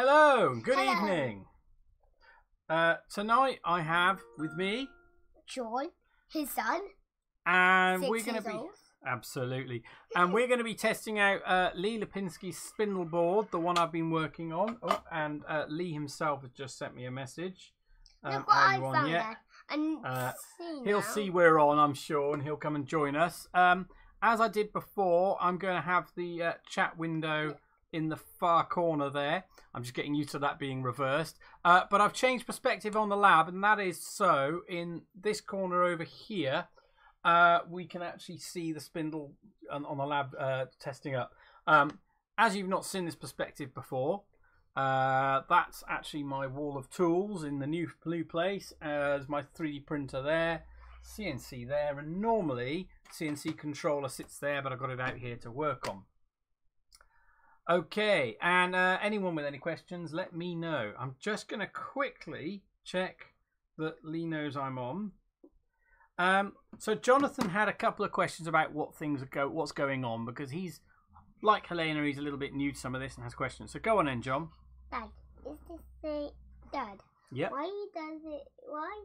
Hello, good Hello. evening. Tonight I have with me John, his son, and 6 we're going years to be old. absolutely, and we're going to be testing out Lee Lipinski's Spindle board, the one I've been working on. Oh, and Lee himself has just sent me a message. Look what are I you on found yet? there. And He'll see we're on, I'm sure, and he'll come and join us. As I did before, I'm going to have the chat window in the far corner there. I'm just getting used to that being reversed. But I've changed perspective on the lab, and that is so in this corner over here, we can actually see the spindle on the lab testing up. As you've not seen this perspective before, that's actually my wall of tools in the new blue place. There's my 3D printer there, CNC there, and normally CNC controller sits there, but I've got it out here to work on. Okay, and anyone with any questions, let me know. I'm just going to quickly check that Lee knows I'm on. So Jonathan had a couple of questions about what's going on, because he's, like Helena, he's a little bit new to some of this and has questions. So go on then, John. Dad, is this say Dad? Yep. Why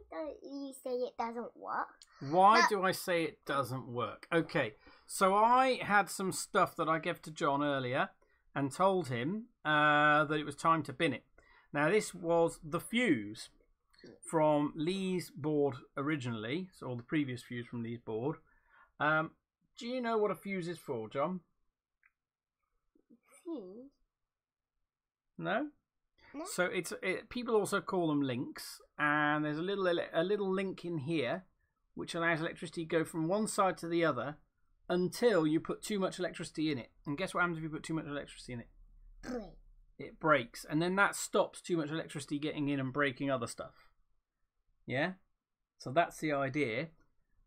don't you say it doesn't work? Why do I say it doesn't work? Okay, so I had some stuff that I gave to John earlier and told him that it was time to bin it. Now, this was the fuse from Lee's board originally, or the previous fuse from Lee's board. Do you know what a fuse is for, John? Fuse? No? No. So people also call them links, and there's a little link in here which allows electricity to go from one side to the other until you put too much electricity in it. And guess what happens if you put too much electricity in it? Break. It breaks, and then that stops too much electricity getting in and breaking other stuff. Yeah? So that's the idea.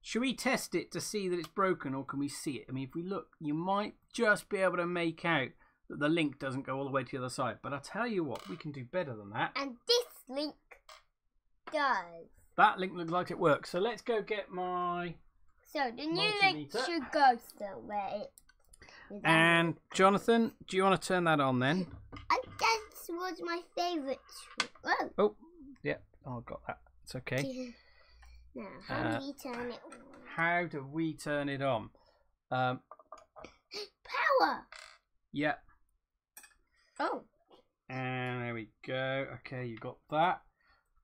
Should we test it to see that it's broken, or can we see it? I mean, if we look, you might just be able to make out that the link doesn't go all the way to the other side. But I'll tell you what, we can do better than that. And this link does. That link looks like it works. So let's go get my... So the new link multimeter. should go where it is. And Jonathan, do you want to turn that on then? And that was my favourite. Oh. Oh, yep. Oh, I've got that. It's okay. Now, how do we turn it on? How do we turn it on? Power. Yeah. Oh. And there we go. Okay, you got that.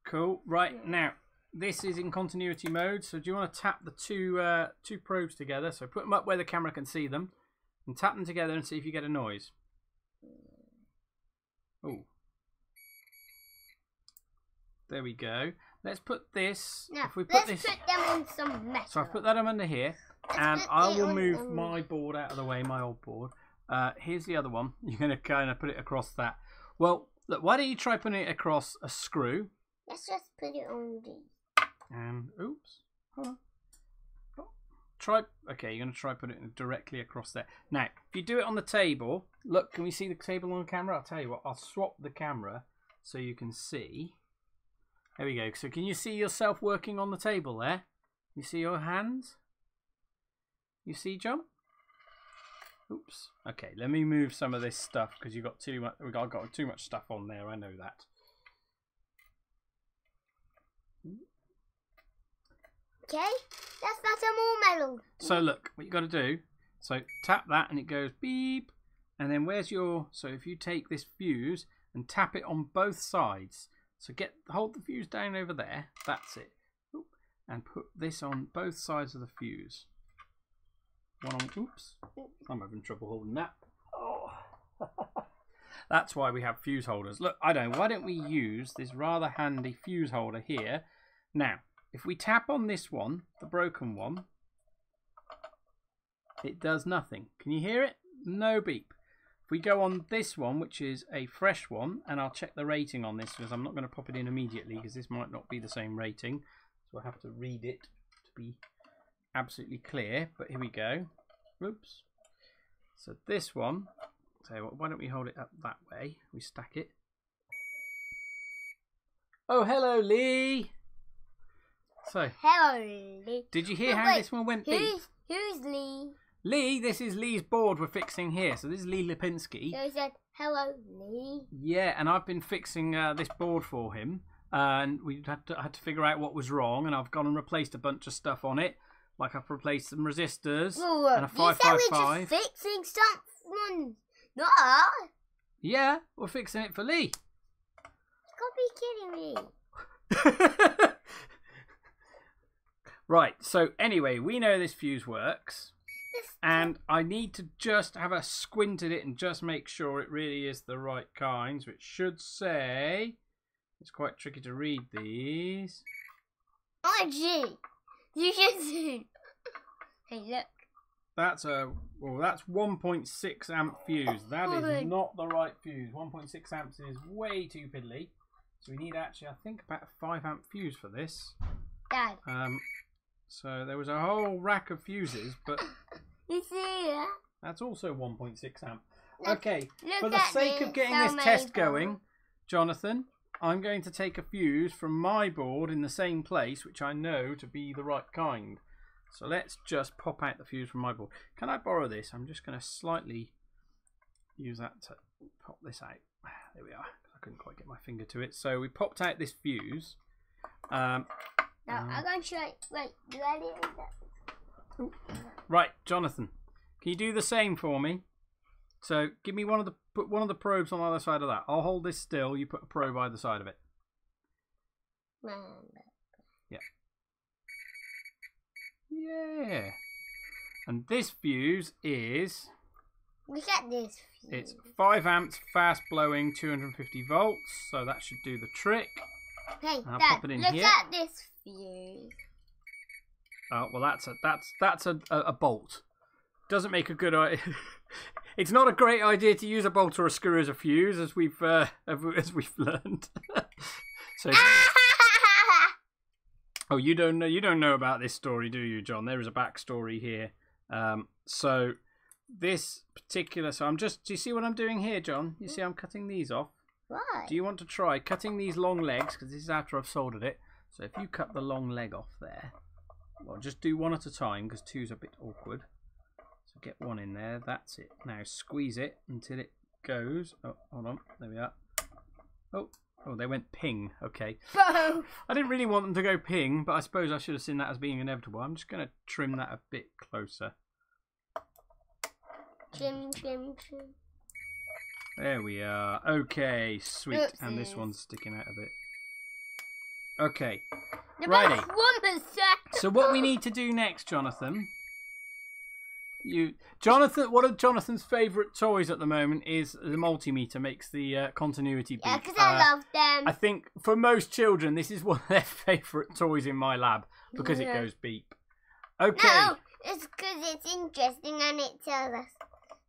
Cool. Right, now, this is in continuity mode. So do you want to tap the two probes together? So put them up where the camera can see them. And tap them together and see if you get a noise. Oh. There we go. Let's put this. Now, if we put let's this, put them on some metal. so I put that under here, and put I it will on move my board out of the way, my old board. Here's the other one. You're going to kind of put it across that. Well, look, why don't you try putting it across a screw? Let's just put it on the. And oops, hold on. Oh, try. Okay, you're going to try putting it directly across there. Now, if you do it on the table, look, can we see the table on the camera? I'll tell you what. I'll swap the camera so you can see. There we go. So can you see yourself working on the table there? You see your hands? You see, John? Oops. Okay, let me move some of this stuff because you've got too much. We've got too much stuff on there. I know that. Okay, let's put some more metal. So look, what you got to do. So tap that, and it goes beep. And then where's your? So if you take this fuse and tap it on both sides. So hold the fuse down over there. That's it. Oop, and put this on both sides of the fuse. One on. Oops. I'm having trouble holding that. Oh. That's why we have fuse holders. Look, why don't we use this rather handy fuse holder here? Now, if we tap on this one, the broken one, it does nothing. Can you hear it? No beep. If we go on this one, which is a fresh one, and I'll check the rating on this because I'm not going to pop it in immediately because this might not be the same rating. So I have to read it to be absolutely clear. But here we go. Oops. So this one, so why don't we hold it up that way? We stack it. Oh, hello, Lee. So, Hello, Lee. did you hear But how wait, this one went beep? Who's Lee? Lee, this is Lee's board we're fixing here. So this is Lee Lipinski. So he said, Hello, Lee. Yeah, and I've been fixing this board for him, and we had to figure out what was wrong, and I've gone and replaced a bunch of stuff on it. Like I've replaced some resistors and a 555. You said we're just fixing stuff, not us. Yeah, we're fixing it for Lee. You can't be kidding me. Right, so anyway, we know this fuse works. And I need to just have a squint at it and just make sure it really is the right kind. So it should say... It's quite tricky to read these. Oh, gee. You should see. Hey, look. That's 1.6 amp fuse. That is not the right fuse. 1.6 amps is way too piddly. So we need actually, I think, about a 5 amp fuse for this. Dad. So there was a whole rack of fuses, but you see that? That's also 1.6 amp. Okay, look for the sake of getting this test going, Jonathan, I'm going to take a fuse from my board in the same place, which I know to be the right kind. So let's just pop out the fuse from my board. Can I borrow this? I'm just going to slightly use that to pop this out. There we are. I couldn't quite get my finger to it. So we popped out this fuse. Now I'm going to show you. Wait, do I need that? Right, Jonathan, can you do the same for me? So give me put one of the probes on either side of that. I'll hold this still. You put a probe either side of it. Yeah. Yeah. And this fuse is... Look at this fuse. It's 5 amps, fast blowing, 250 volts. So that should do the trick. Hey, I'll Dad, pop it in look here. at this fuse. Oh, well, that's a bolt. Doesn't make a good idea. It's not a great idea to use a bolt or a screw as a fuse, as we've learned. So, oh, you don't know about this story, do you, John? There is a backstory here. So this particular, do you see what I'm doing here, John? You see I'm cutting these off. Why? Do you want to try cutting these long legs? Because this is after I've soldered it. So if you cut the long leg off there, well, just do one at a time because two's a bit awkward. So get one in there. That's it. Now squeeze it until it goes. Oh, hold on. There we are. Oh, they went ping. Okay. I didn't really want them to go ping, but I suppose I should have seen that as being inevitable. I'm just going to trim that a bit closer. Trim. There we are. Okay, sweet. Oopsies. And this one's sticking out a bit. Okay. Righty. So what we need to do next, Jonathan... Jonathan, one of Jonathan's favourite toys at the moment is the multimeter. Makes the continuity beep. Yeah, because I love them. I think for most children, this is one of their favourite toys in my lab because it goes beep. Okay. No, it's because it's interesting and it tells us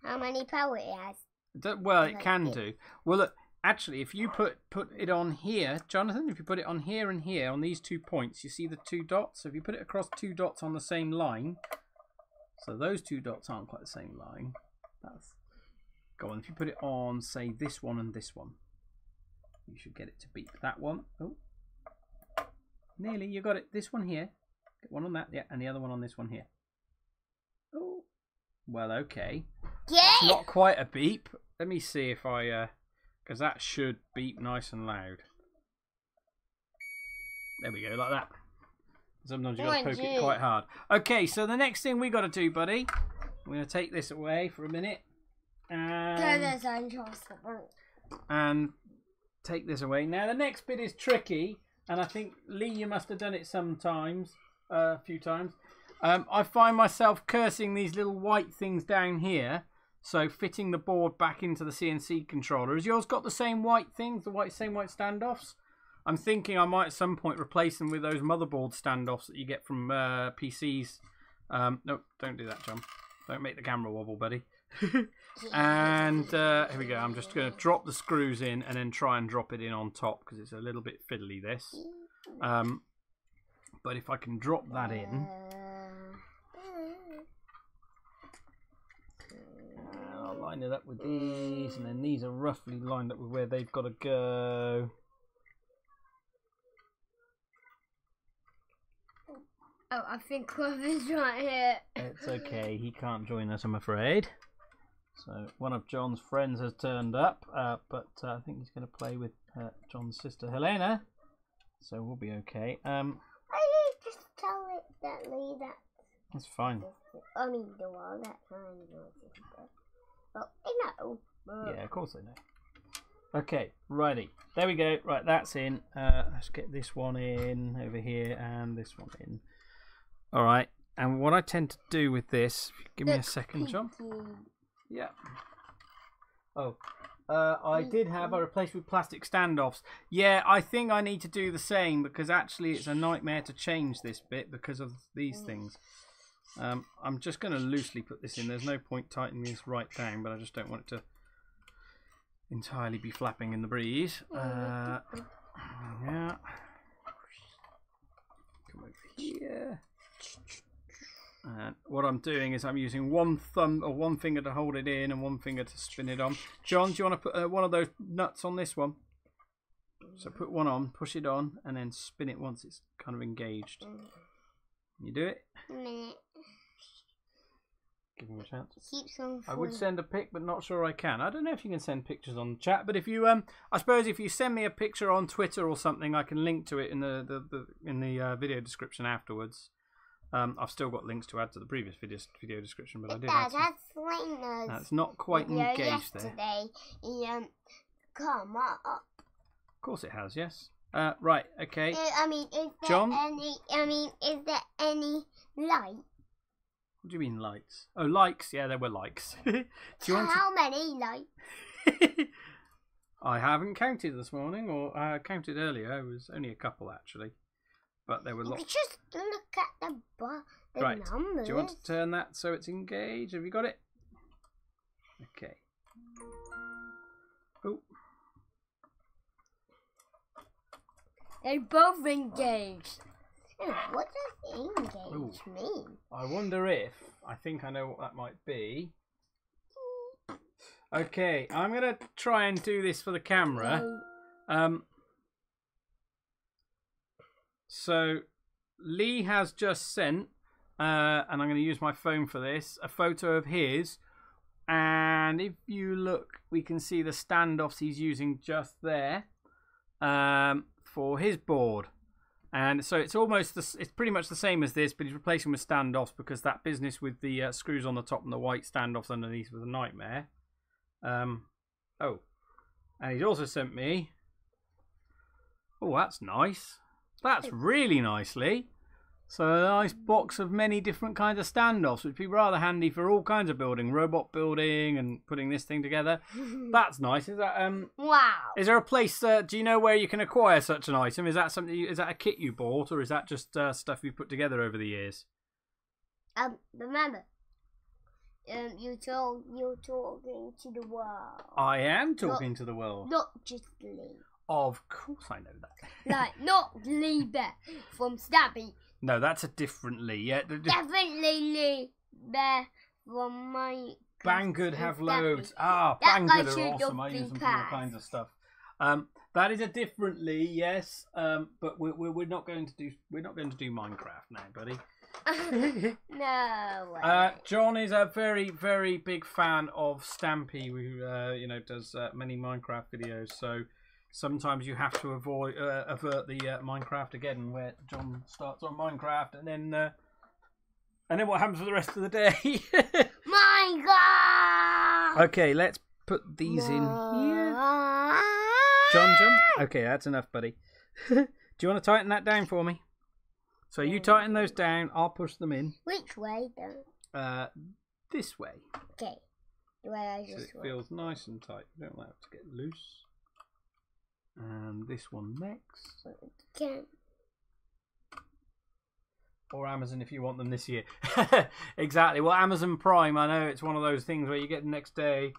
how many power it has. Well, it can do. Well, look, actually, if you put it on here, Jonathan, if you put it on here and here on these 2 points, you see the 2 dots. So if you put it across 2 dots on the same line. So those 2 dots aren't quite the same line. Go on, if you put it on, say, this one and this one, you should get it to beep. That one. Oh, nearly, you got it. This one here. Get one on that, yeah, and the other one on this one here. Oh, well, okay. Yeah. It's not quite a beep. Let me see if I, because that should beep nice and loud. There we go, like that. Sometimes you've got to poke it quite hard. Okay, so the next thing we got to do, buddy, I'm going to take this away for a minute. And take this away. Now, the next bit is tricky, and I think, Lee, you must have done it sometimes, a few times. I find myself cursing these little white things down here, so fitting the board back into the CNC controller. Has yours got the same white things, same white standoffs? I'm thinking I might at some point replace them with those motherboard standoffs that you get from PCs. No, don't do that, John. Don't make the camera wobble, buddy. And here we go. I'm just going to drop the screws in and then try and drop it in on top because it's a little bit fiddly, this. But if I can drop that in... I'll line it up with these, and then these are roughly lined up with where they've got to go. Oh, I think Cliff is right here. It's okay. He can't join us, I'm afraid. So one of John's friends has turned up, but I think he's going to play with John's sister Helena, so we'll be okay. Why don't you just tell it that Lee that's fine. I mean, the wall, that's fine. But they know. Yeah, of course they know. Okay, righty. There we go. Right, that's in. Let's get this one in over here and this one in. All right. And what I tend to do with this, give me a second, John. Yeah. Oh, I did have a replaced with plastic standoffs. Yeah, I think I need to do the same because actually it's a nightmare to change this bit because of these things. I'm just going to loosely put this in. There's no point tightening this right down, but I just don't want it to entirely be flapping in the breeze. Yeah. Come over here. And what I'm doing is I'm using one thumb or one finger to hold it in and one finger to spin it on. John, do you want to put one of those nuts on this one? So put one on, push it on, and then spin it once it's kind of engaged. Can you do it? A minute. Give him a chance. Keeps on. I would send a pic, but not sure I can. I don't know if you can send pictures on the chat, but if you, I suppose if you send me a picture on Twitter or something, I can link to it in the video description afterwards. I've still got links to add to the previous video description, but I did. That's not quite engaged there. Yesterday, come up. Of course it has, yes. Right, okay. I mean, is there John? is there any light? What do you mean lights? Oh, likes. Yeah, there were likes. Do you want How many lights? I haven't counted this morning, or I counted earlier. It was only a couple actually, but there were lots. Just look at the right. numbers. Do you want to turn that so it's engaged? Have you got it? Okay. Oh. They're both engaged. What does engage mean? I wonder if, I think I know what that might be. Okay, I'm going to try and do this for the camera. So, Lee has just sent, and I'm going to use my phone for this, a photo of his. And if you look, we can see the standoffs he's using just there for his board. And so it's it's pretty much the same as this, but he's replacing with standoffs because that business with the screws on the top and the white standoffs underneath was a nightmare. Oh, and he's also sent me. Oh, that's nice. That's really nicely. So a nice box of many different kinds of standoffs, which would be rather handy for all kinds of building, robot building, and putting this thing together. That's nice. Is that Wow. Is there a place? Do you know where you can acquire such an item? Is that something? Is that a kit you bought, or is that just stuff you put together over the years? Remember, you're talking to the world. I am talking to the world. Not just Lee. Of course, I know that. Like not Lee Bear from Stabby. No, that's a different Lee. Yeah, Definitely Lee Bear from my. Banggood have loads. Ah, Banggood are awesome. I use them for all kinds of stuff. That is a different Lee, yes. But we're not going to do Minecraft now, buddy. No way. John is a very, very big fan of Stampy, who does many Minecraft videos. So sometimes you have to avert the Minecraft again, where John starts on Minecraft, and then what happens for the rest of the day? Minecraft. Okay, let's put these in here. John. Okay, that's enough, buddy. Do you want to tighten that down for me? So you tighten those down, I'll push them in. Which way, though? This way. Okay. The way I just so it feels nice and tight. You don't want it to get loose. And this one next. Okay. Or Amazon if you want them this year. Exactly. Well, Amazon Prime, I know it's one of those things where you get the next day.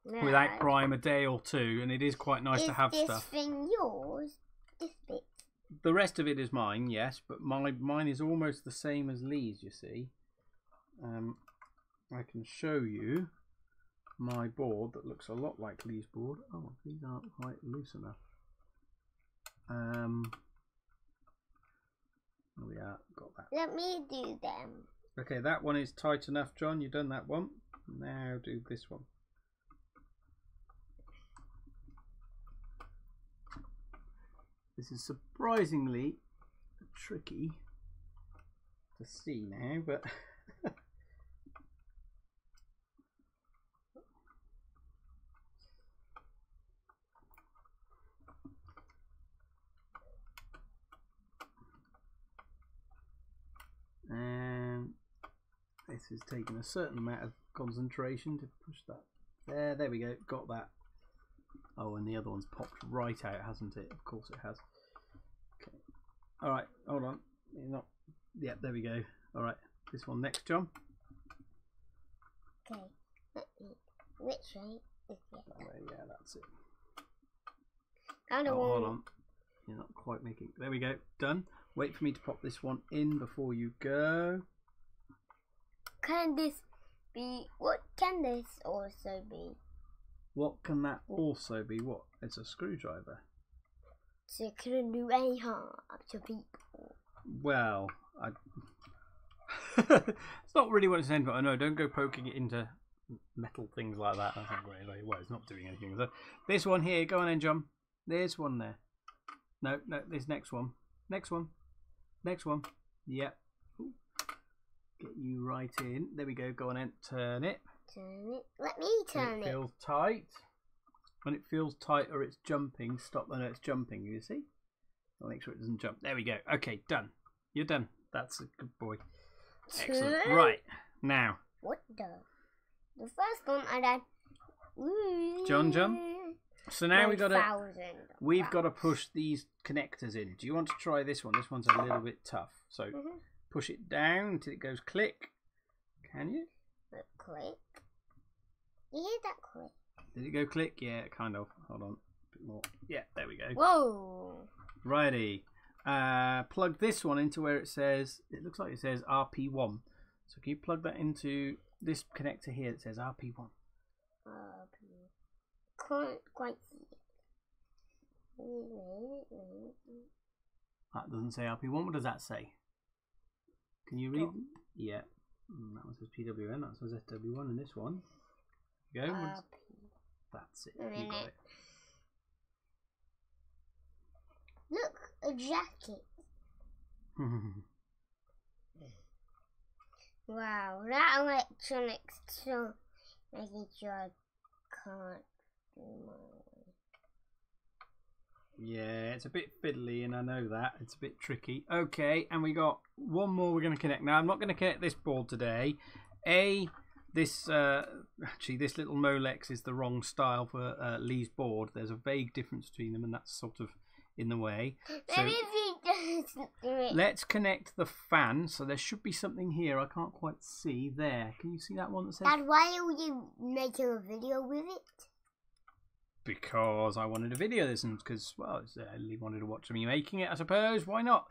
No. Without Prime a day or two, and it is quite nice to have stuff. Is this thing yours? This bit? The rest of it is mine, yes, but mine is almost the same as Lee's, you see. I can show you my board that looks a lot like Lee's board. Oh, these aren't quite loose enough. Oh yeah, got that. Let me do them. Okay, that one is tight enough, John. You've done that one. Now do this one. This is surprisingly tricky to see now, but and this has taken a certain amount of concentration to push that. There we go, got that. Oh, and the other one's popped right out, hasn't it? Of course it has. Okay. All right, hold on. You're not. Yeah, there we go. All right, this one next, John. Okay. Which way is it? Yeah, that's it. Oh, hold on. You're not quite making. There we go. Done. Wait for me to pop this one in before you go. Can this be? What can this also be? What can that also be? What? It's a screwdriver. So it couldn't do any harm to people. Well, it's not really what it's meant for. I know. Don't go poking it into metal things like that. That's not really. Well, it's not doing anything. So this one here. Go on then, John. There's one there. No, this next one. Next one. Next one. Yep. Ooh. Get you right in. There we go. Go on then. Turn it. Turn it. Let me turn it. It feels tight. When it feels tight or it's jumping, stop. I know it's jumping. You see? I'll make sure it doesn't jump. There we go. Okay, done. You're done. That's a good boy. Excellent. Right now. What the first one I did. John. So now we've got to push these connectors in. Do you want to try this one? This one's a little bit tough. So push it down until it goes click. Can you? Click. You hear that click? Did it go click? Yeah, kind of. Hold on. A bit more. Yeah, there we go. Whoa. Righty. Plug this one into where it says, it looks like it says RP1. So can you plug that into this connector here that says RP1? Can't quite see it. That doesn't say RP1. What does that say? Can you read? Yeah. That one says PWN. That says SW1. And this one. Go. That's it. You got it. Look, a jacket. Wow, that electronics too. Making sure I can't do mine. Yeah, it's a bit fiddly, and I know that. It's a bit tricky. Okay, and we got one more we're going to connect. Now, I'm not going to connect this board today. This little Molex is the wrong style for Lee's board. There's a vague difference between them, and that's sort of in the way. So let's connect the fan. So there should be something here. I can't quite see. There. Can you see that one that says? Dad, why are you making a video with it? Because I wanted to video this, and because, well, Lee wanted to watch me making it, I suppose. Why not?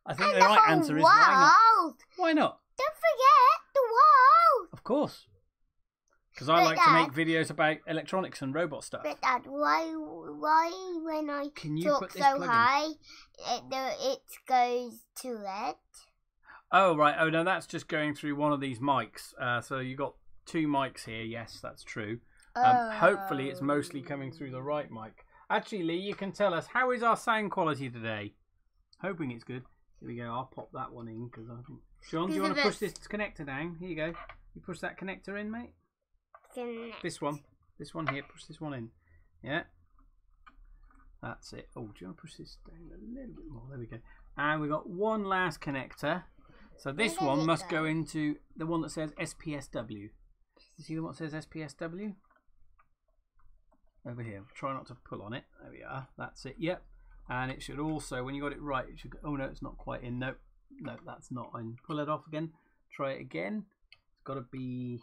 I think the right answer is why not? Why not? Don't forget the world. Of course. Because I like to make videos about electronics and robot stuff. But Dad, why when I talk so high, it goes to red? Oh, right. Oh, no, that's just going through one of these mics. So you got two mics here. Yes, that's true. Hopefully it's mostly coming through the right mic. Actually, Lee, you can tell us, how is our sound quality today? Hoping it's good. Here we go. I'll pop that one in because I think... John, do you want to push this connector down? Here you go. You push that connector in, mate. This one here. Push this one in. Yeah. That's it. Oh, do you want to push this down a little bit more? There we go. And we've got one last connector. So this one must go into the one that says SPSW. You see the one that says SPSW? Over here. Try not to pull on it. There we are. That's it. Yep. And it should also, when you got it right, it should go, oh no, it's not quite in. No, that's not in. Pull it off again. Try it again. It's got to be...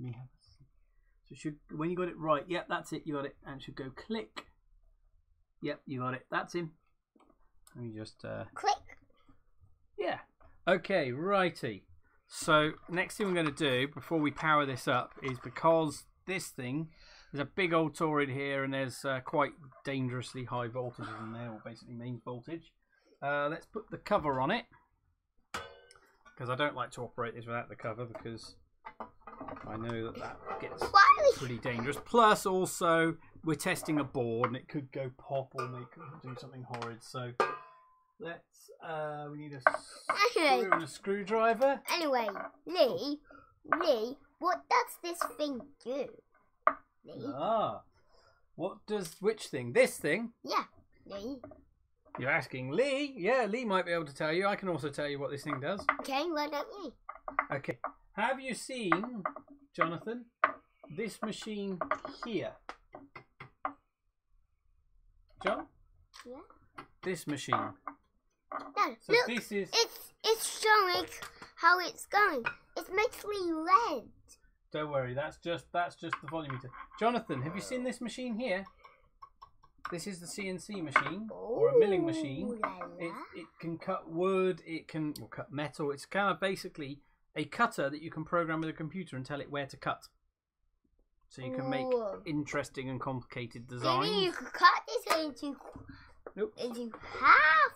So it should, when you got it right, yep, that's it, you got it, and it should go click. Yep, you got it, that's in. Let me just click. Yeah. Okay, righty. So next thing we're going to do before we power this up is, because this thing, there's a big old toroid here, and there's quite dangerously high voltages in there, or basically mains voltage. Let's put the cover on it, because I don't like to operate this without the cover, because I know that gets pretty dangerous. Plus, also, we're testing a board and it could go pop or do something horrid. So let's. We need a screw and a screwdriver. Anyway, Lee, what does this thing do? Lee? Which thing? This thing? Yeah, Lee. You're asking Lee? Yeah, Lee might be able to tell you. I can also tell you what this thing does. Okay, why don't you? Okay. Have you seen, Jonathan, this machine here? John? Yeah. This machine. No, so look, this is... it's showing how it's going. It's mostly red. Don't worry, that's just the volume meter. Jonathan, have you seen this machine here? This is the CNC machine, or a milling machine. It can cut wood, it can cut metal. It's kind of basically a cutter that you can program with a computer and tell it where to cut. So you can make interesting and complicated designs. Maybe you could cut this into half.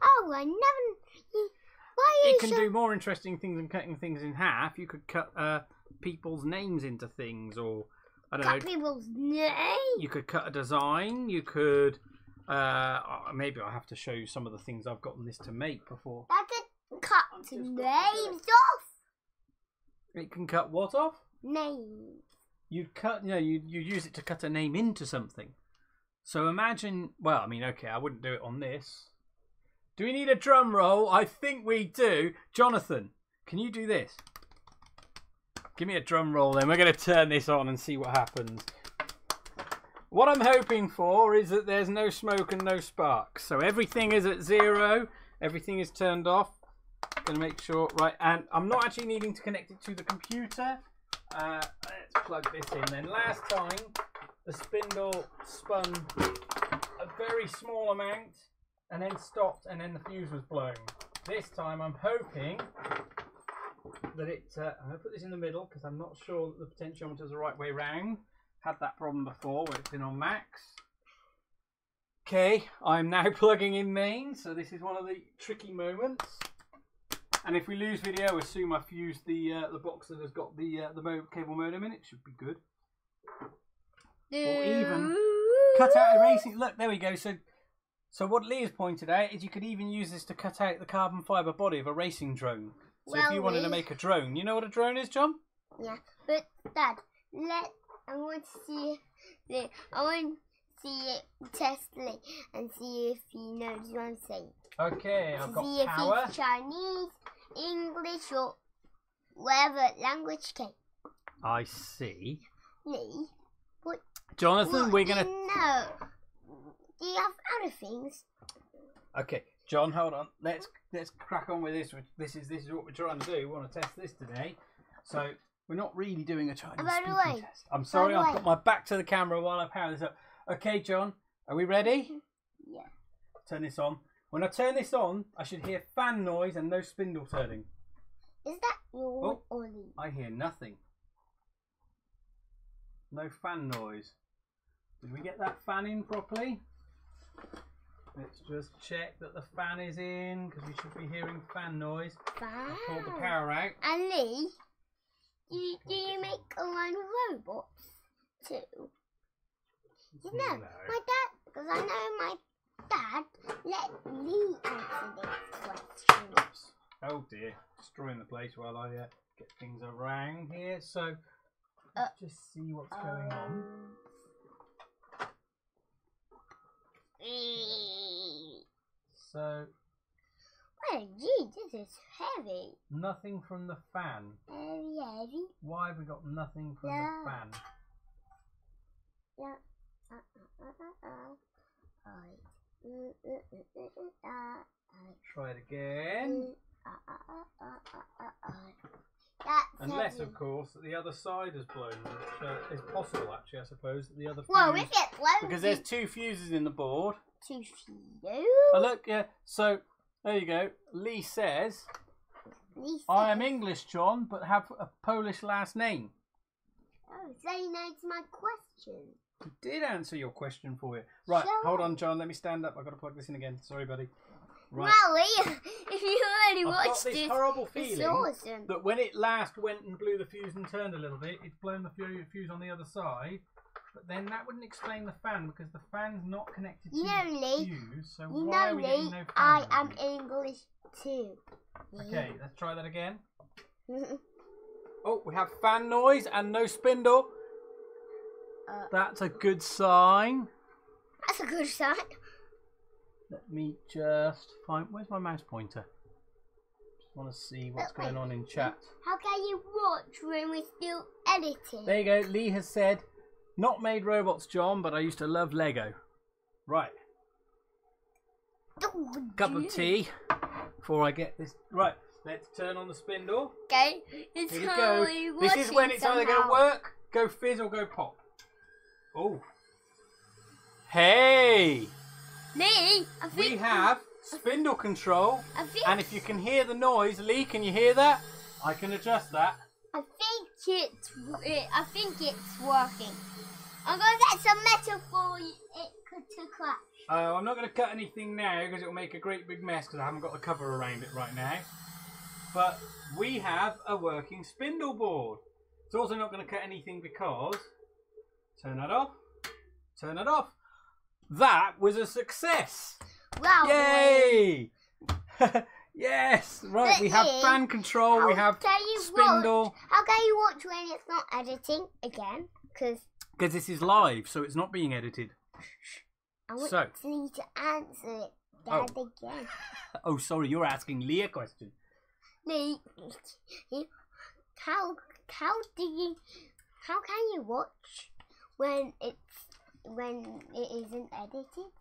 Oh, I never. It can do more interesting things than cutting things in half. You could cut people's names into things, or I don't know. Cut people's names. You could cut a design. You could. Maybe I'll have to show you some of the things I've gotten this to make before. That can cut names off. It can cut what off? Names. You'd cut. You use it to cut a name into something. So imagine. Well, I mean, okay, I wouldn't do it on this. Do we need a drum roll? I think we do. Jonathan, can you do this? Give me a drum roll then. We're going to turn this on and see what happens. What I'm hoping for is that there's no smoke and no sparks. So everything is at 0. Everything is turned off. Going to make sure. Right, and I'm not actually needing to connect it to the computer. Let's plug this in then. Last time, the spindle spun a very small amount and then stopped, and then the fuse was blown. This time I'm hoping that it... I'm going to put this in the middle because I'm not sure that the potentiometer is the right way round. Had that problem before where it's been on max. Okay, I'm now plugging in main, so this is one of the tricky moments. And if we lose video, assume I've fused the box that has got the cable modem in it. Should be good. Or even cut out erasing. Look, there we go. So what Lee has pointed out is you could even use this to cut out the carbon fibre body of a racing drone. So if you wanted to make a drone, you know what a drone is, John? Yeah, but Dad, I want to see it. I want to see it test Lee and see if he knows what I'm saying. Okay, I've got see power. If he's Chinese, English, or whatever language came. I see. Lee, what? Jonathan, we're gonna. No. Do you have other things? Okay, John, hold on. Let's crack on with this. This is what we're trying to do. We want to test this today. So we're not really doing a Chinese speaking test. I'm sorry, I've got my back to the camera while I power this up. Okay, John, are we ready? Yeah. Turn this on. When I turn this on, I should hear fan noise and no spindle turning. Is that your Ollie? I hear nothing. No fan noise. Did we get that fan in properly? Let's just check that the fan is in, because we should be hearing fan noise. Fan. I'll pull the power out. And Lee, do you make a line of robots too? You know, my dad, because I know my dad let me answer this question. Oops. Oh dear, destroying the place while I get things around here. So let's just see what's going on. So, well, gee, this is heavy. Nothing from the fan. Very heavy. Why have we got nothing from the fan? Yeah. Try it again. Unless, of course, that the other side is blown, which is possible, actually, I suppose, that the other fuse... Whoa, if it blows... Because there's 2 fuses in the board. 2 fuses? Oh, look, yeah. So, there you go. Lee says, I am English, John, but have a Polish last name. Oh, so he knows my question. He did answer your question for you. Right, hold on, John. Let me stand up. I've got to plug this in again. Sorry, buddy. Right. Well, if you already I've got watched this it, horrible it's feeling awesome. that when it last went and blew the fuse and turned a little bit, it's blown the fuse on the other side. But then that wouldn't explain the fan because the fan's not connected to the fuse. So why are we getting no fan? I am English too. Okay, let's try that again. Oh, we have fan noise and no spindle. That's a good sign. That's a good sign. Let me just find... Where's my mouse pointer? Just want to see what's going on in chat. How can you watch when we're still editing? There you go. Lee has said, not made robots, John, but I used to love Lego. Right. Cup of tea before I get this... Right, let's turn on the spindle. Okay. Here we go. This is when it's either going to work, go fizz or go pop. Oh. Hey! Lee, We have spindle control, and if you can hear the noise, Lee, can you hear that? I can adjust that. I think it's working. I'm gonna get some metal for it to crash. I'm not going to cut anything now because it will make a great big mess because I haven't got the cover around it right now. But we have a working spindle board. It's also not going to cut anything because... Turn that off. Turn it off. That was a success. Wow. Yay! Yes. Right, but we have fan control. We have spindle. How can you watch when it's not editing again? Because this is live, so it's not being edited. I want Lee to answer it, Dad, again. Oh, sorry, you're asking Lee a question. Lee, how can you watch when it isn't edited?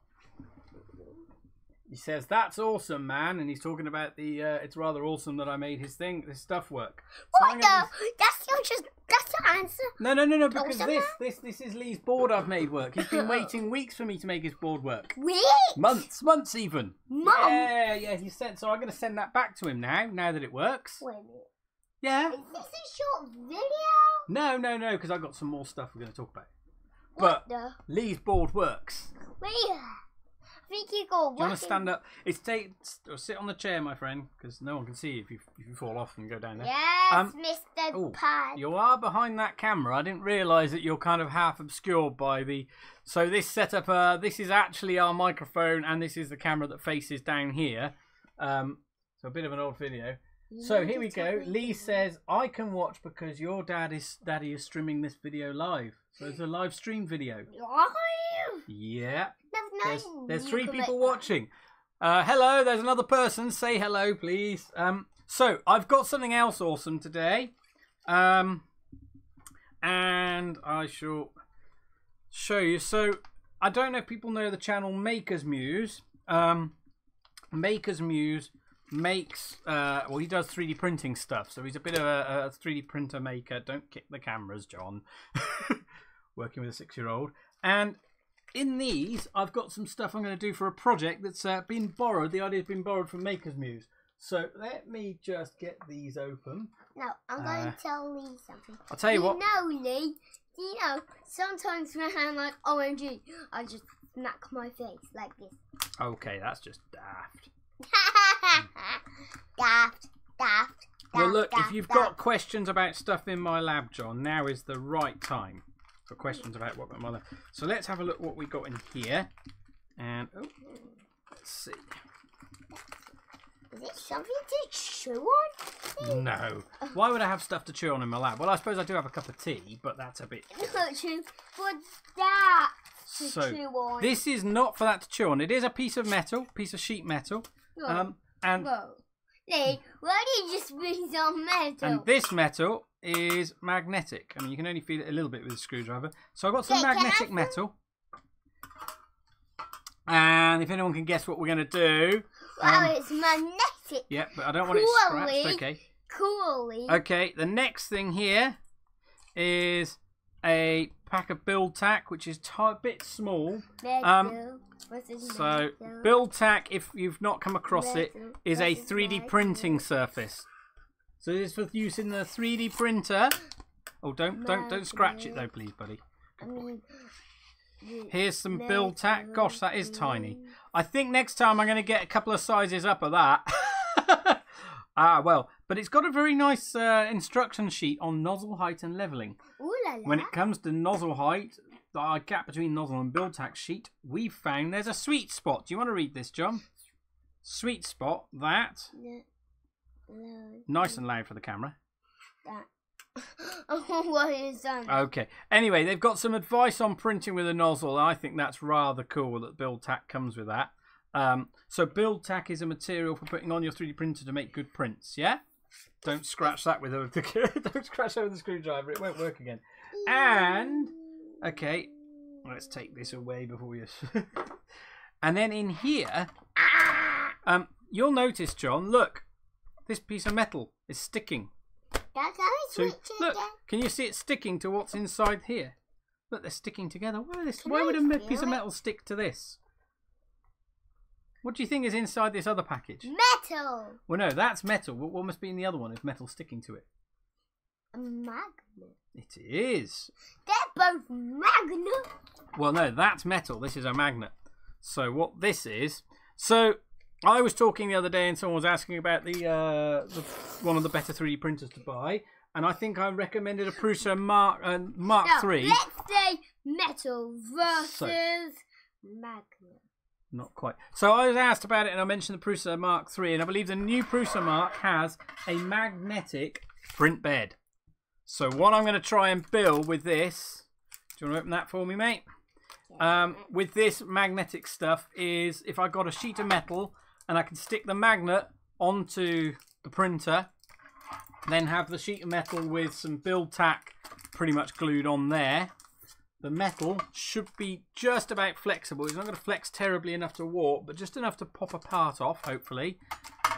He says that's awesome, man, and he's talking about the. It's rather awesome that I made his stuff work. So what the? That's the answer. No. Because this is Lee's board I've made work. He's been waiting weeks for me to make his board work. Weeks? Months even. Mum. Yeah. He said so. I'm going to send that back to him now that it works. Wait a minute. Yeah. Is this a short video? No, because I've got some more stuff we're going to talk about. But Lee's board works. Wait. I think you go. Do you want to stand up? Sit on the chair, my friend, because no one can see you if you fall off and go down there. Yes, Mr. Pad. You are behind that camera. I didn't realise that you're kind of half obscured by the. So this setup, this is actually our microphone, and this is the camera that faces down here. So a bit of an old video. So here we go. Lee says I can watch because your daddy is streaming this video live. So it's a live stream video. Live? Yeah. There's 3 people watching. Hello, there's another person. Say hello, please. So I've got something else awesome today. And I shall show you. So I don't know if people know the channel Maker's Muse. Maker's Muse makes well, he does 3D printing stuff, so he's a bit of a 3D printer maker. Don't kick the cameras, John. Working with a 6-year-old. And in these I've got some stuff I'm going to do for a project that's been borrowed. The idea's been borrowed from Maker's Muse. So let me just get these open. No, I'm going to tell Lee something. I'll tell you what. Lee, sometimes when I'm like OMG, I just smack my face like this. Okay, that's just daft. Daft. Well, look, if you've got questions about stuff in my lab, John, now is the right time for questions about what my lab. So let's have a look what we got in here. And let's see. Is it something to chew on? No. Why would I have stuff to chew on in my lab? Well, I suppose I do have a cup of tea, but that's a bit. Not chew, but that to chew on. This is not for that to chew on. It is a piece of metal, piece of sheet metal. And Lee, why do you just bring some metal? And this metal is magnetic. I mean, you can only feel it a little bit with a screwdriver. So I've got some magnetic metal. And if anyone can guess what we're going to do. Wow, it's magnetic. Yeah, but I don't want it scratched. Okay. Coolly. Okay, the next thing here is a pack of build tack, which is a bit small. So build tack, if you've not come across it, is a 3D printing surface. So this is for use in the 3D printer. Oh, don't scratch it though, please, buddy. Here's some build tack. Gosh, that is tiny. I think next time I'm going to get a couple of sizes up of that. Well, but it's got a very nice instruction sheet on nozzle height and levelling. When it comes to nozzle height, the gap between nozzle and build tack sheet, we've found there's a sweet spot. Do you want to read this, John? Sweet spot, that. Nice and loud for the camera. That. What is that? Okay. Anyway, they've got some advice on printing with a nozzle. I think that's rather cool that build tack comes with that. So build tack is a material for putting on your 3D printer to make good prints. Yeah. Don't scratch that with don't scratch that with a screwdriver. It won't work again. And okay, let's take this away before you. And then in here, you'll notice, John. Look, this piece of metal is sticking. That's how it's Look, can you see it sticking to what's inside here? Look, they're sticking together. Why would a piece of metal stick to this? What do you think is inside this other package? Metal. Well, no, that's metal. What must be in the other one if metal sticking to it? A magnet. It is. They're both magnets. Well, no, that's metal. This is a magnet. So what this is... So I was talking the other day and someone was asking about the one of the better 3D printers to buy. And I think I recommended a Prusa Mark III. Let's say metal versus magnet. Not quite. So I was asked about it and I mentioned the Prusa Mark III. And I believe the new Prusa Mark has a magnetic print bed. So what I'm going to try and build with this... Do you want to open that for me, mate? With this magnetic stuff is if I got a sheet of metal and I can stick the magnet onto the printer, then have the sheet of metal with some build tack pretty much glued on there. The metal should be just about flexible. It's not going to flex terribly enough to warp, but just enough to pop a part off, hopefully.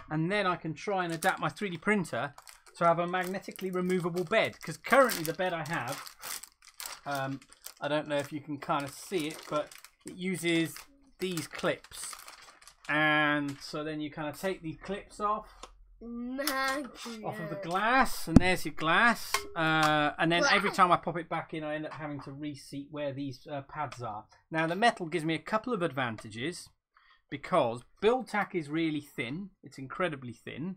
And then I can try and adapt my 3D printer to have a magnetically removable bed. Because currently the bed I have, I don't know if you can kind of see it, but it uses these clips. And so then you kind of take these clips off of the glass, and there's your glass. And then every time I pop it back in, I end up having to reseat where these pads are. Now the metal gives me a couple of advantages because build tack is really thin. It's incredibly thin.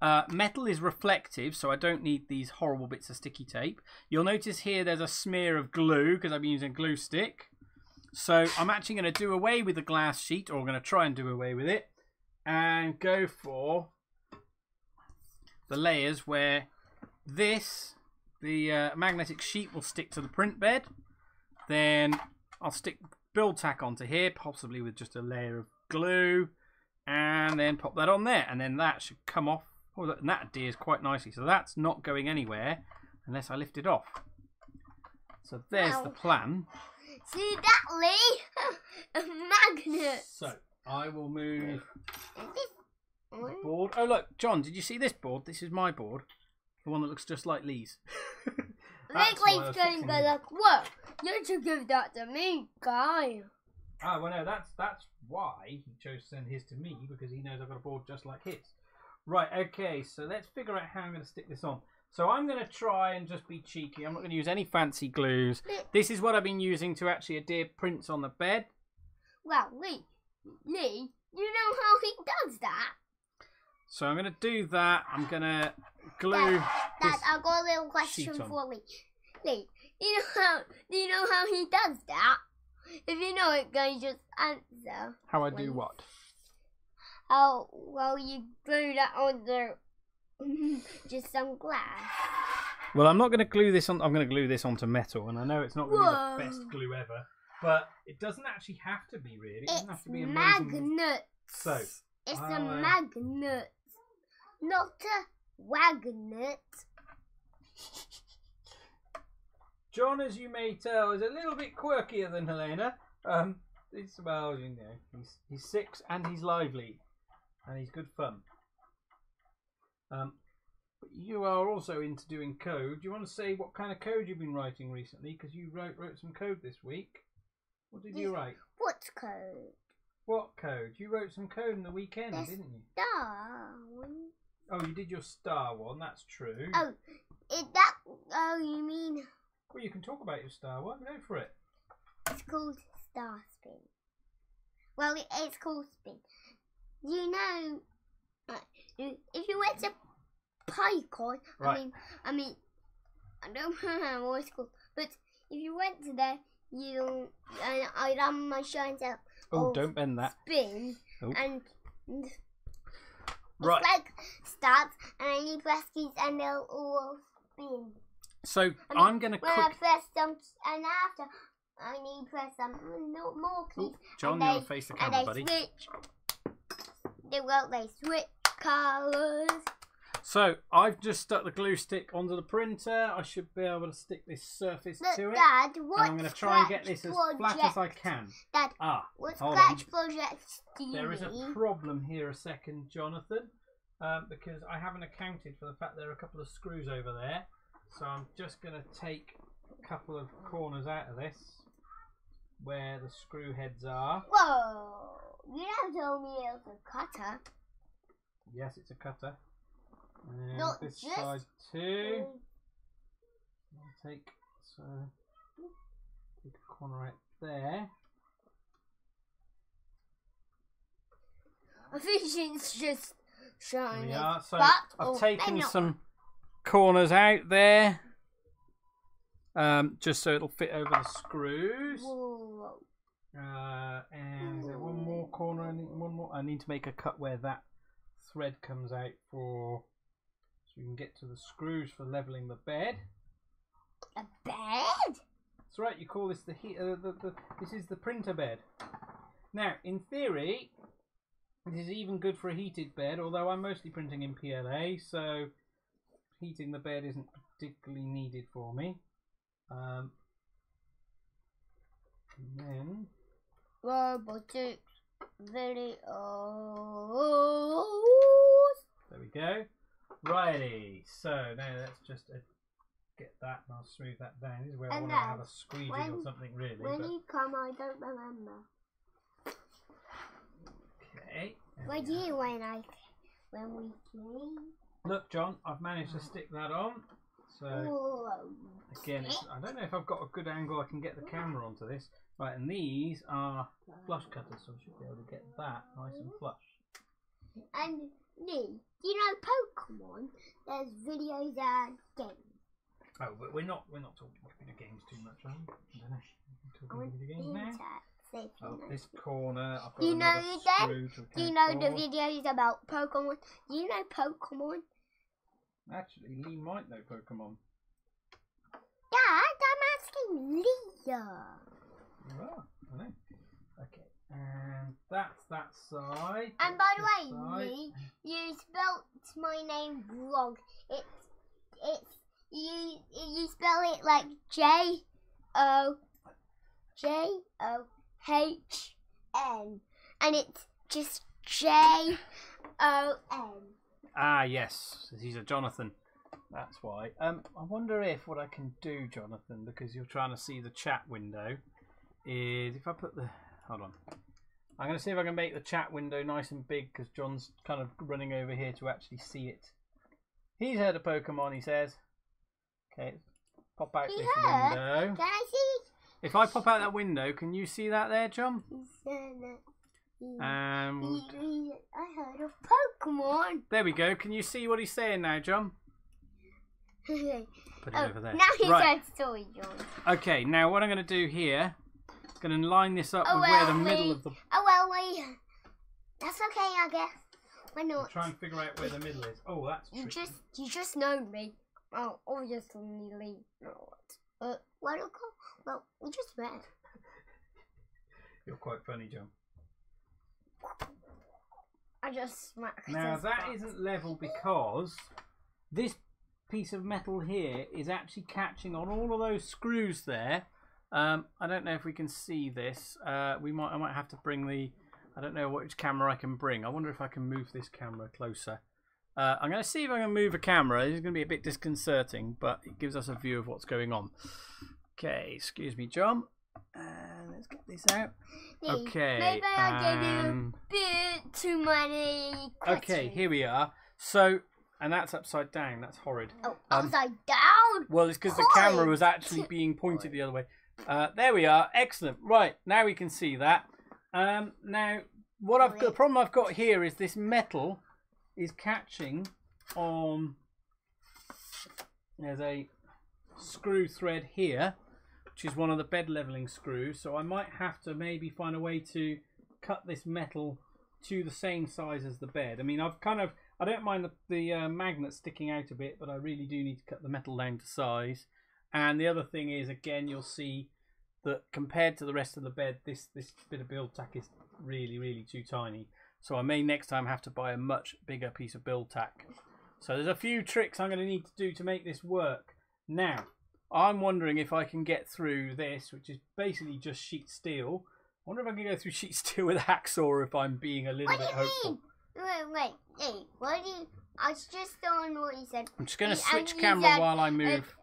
Metal is reflective, so I don't need these horrible bits of sticky tape. You'll notice here there's a smear of glue because I've been using a glue stick. So I'm actually going to do away with the glass sheet, or I'm going to try and do away with it, and go for the layers where the magnetic sheet will stick to the print bed. Then I'll stick build tack onto here, possibly with just a layer of glue, and then pop that on there, and then that should come off. Oh, and that adheres quite nicely, so that's not going anywhere unless I lift it off. So there's the plan. See that, Lee? A magnet. So I will move the board. Oh look, John, did you see this board? This is my board, the one that looks just like Lee's. Lee's going to go like, whoa! You should give that to me, guy. Ah, well no, that's why he chose to send his to me, because he knows I've got a board just like his. Right, okay, so let's figure out how I'm going to stick this on. So I'm going to try and just be cheeky. I'm not going to use any fancy glues. This is what I've been using to actually adhere prints on the bed. Well, Lee, you know how he does that? So I'm going to do that. I'm going to glue Dad, I've got a little question for Lee. Lee, do you know how he does that? If you know it, guys, just answer. How I do what? How, well, you glue that on there. Just some glass. Well, I'm not going to glue this on. I'm going to glue this onto metal, and I know it's not going to be the best glue ever, but it doesn't actually have to be. Really, it doesn't have to be amazing. Magnets. So it's a magnet, not a wagnet. John, as you may tell, is a little bit quirkier than Helena. It's, well, you know, he's 6 and he's lively, and he's good fun. But you are also into doing code. Do you want to say what kind of code you've been writing recently? Because you wrote some code this week. What did you write? What code? What code? You wrote some code in the weekend, didn't you? Star one. Oh, you did your star one. That's true. Oh, you mean? Well, you can talk about your star one. Go for it. It's called Star Spin. Well, it's called Spin. You know, if you went to PyCon, right. I mean, I don't know what it's called, but if you went to there, I'd have my shines up. Oh, don't bend that. Spin, and right. It's like starts, and I need press keys, and they'll all spin. So I'm gonna. When I press them, and after I need press some more keys. Ooh, John, you're gonna face the camera, and buddy. They switch colours. So I've just stuck the glue stick onto the printer. I should be able to stick this surface to it. Dad, and I'm going to try and get this as flat as I can. Dad, what scratch projects do you There is a problem here a second, Jonathan, because I haven't accounted for the fact there are a couple of screws over there. So I'm just going to take a couple of corners out of this where the screw heads are. Whoa! You never told me it was a cutter. Yes, it's a cutter. And Not this just side too. I'll take a corner right there. I think it's just showing. There we are. So I've taken some corners out there, just so it'll fit over the screws. Whoa. And is there one more corner? I need to make a cut where that thread comes out so we can get to the screws for leveling the bed. A bed? That's right. You call this this is the printer bed. Now, in theory, this is even good for a heated bed. Although I'm mostly printing in PLA, so heating the bed isn't particularly needed for me. And then robotics videos. There we go. Righty. So now let's just get that, and I'll smooth that down. This is where I want to have a squeegee or something, really. When you come, I don't remember. Okay. Were you when we came? Look, John, I've managed to stick that on. So again, I don't know if I've got a good angle I can get the camera onto this. Right, and these are flush cutters, so I should be able to get that nice and flush. And Lee, do you know Pokemon? There's videos and games. Oh, but we're not talking computer games too much, are we? I don't know. We're talking video games now. Oh, this corner. I've got do you know screw to do you know the videos about Pokemon? Do you know Pokemon? Actually, Lee might know Pokemon. Dad, I'm asking Leah. Oh, I know. Okay, and that's that side. And by the way, Lee, you spelt my name wrong. You spell it like John, and it's just Jon. Ah, yes, he's a Jonathan. That's why. I wonder if what I can do, Jonathan, because you're trying to see the chat window, is if I put the... Hold on. I'm going to see if I can make the chat window nice and big, because John's kind of running over here to actually see it. He's heard of Pokemon, he says. Okay, pop out this window. Can I see? If I pop out that window, can you see that there, John? I heard of Pokemon. There we go. Can you see what he's saying now, John? Put it over there. Now he's right. Story, John. Okay, now what I'm going to do here, I'm going to line this up with where the middle of the... That's okay, I guess. Why not? Try and figure out where the middle is. Oh, that's tricky. You just know me. Oh, obviously, no. What do you call? Well, we just read. You're quite funny, John. I just smacked. Now that isn't level because this piece of metal here is actually catching on all of those screws there. I don't know if we can see this. I might have to bring the... I don't know which camera I can bring. I wonder if I can move this camera closer. I'm going to see if I can move a camera. This is going to be a bit disconcerting, but it gives us a view of what's going on. Okay, excuse me, John. And let's get this out. Okay. Maybe I'll give you a bit too many questions. Okay, here we are. So, and that's upside down. That's horrid. Oh, upside down? Well, it's because the camera was actually being pointed the other way. There we are. Excellent. Right, now we can see that. Now, the problem I've got here is this metal is catching on. There's a screw thread here, which is one of the bed leveling screws. So I might have to maybe find a way to cut this metal to the same size as the bed. I mean, I don't mind the magnet sticking out a bit, but I really do need to cut the metal down to size. And the other thing is, again, you'll see that compared to the rest of the bed, this bit of build tack is really, really too tiny. So I may next time have to buy a much bigger piece of build tack. So there's a few tricks I'm going to need to do to make this work. Now, I'm wondering if I can get through this, which is basically just sheet steel. I wonder if I can go through sheet steel with a hacksaw if I'm being a little bit hopeful. Wait. What do you... I was just on what you said. I'm just going to switch camera while I move.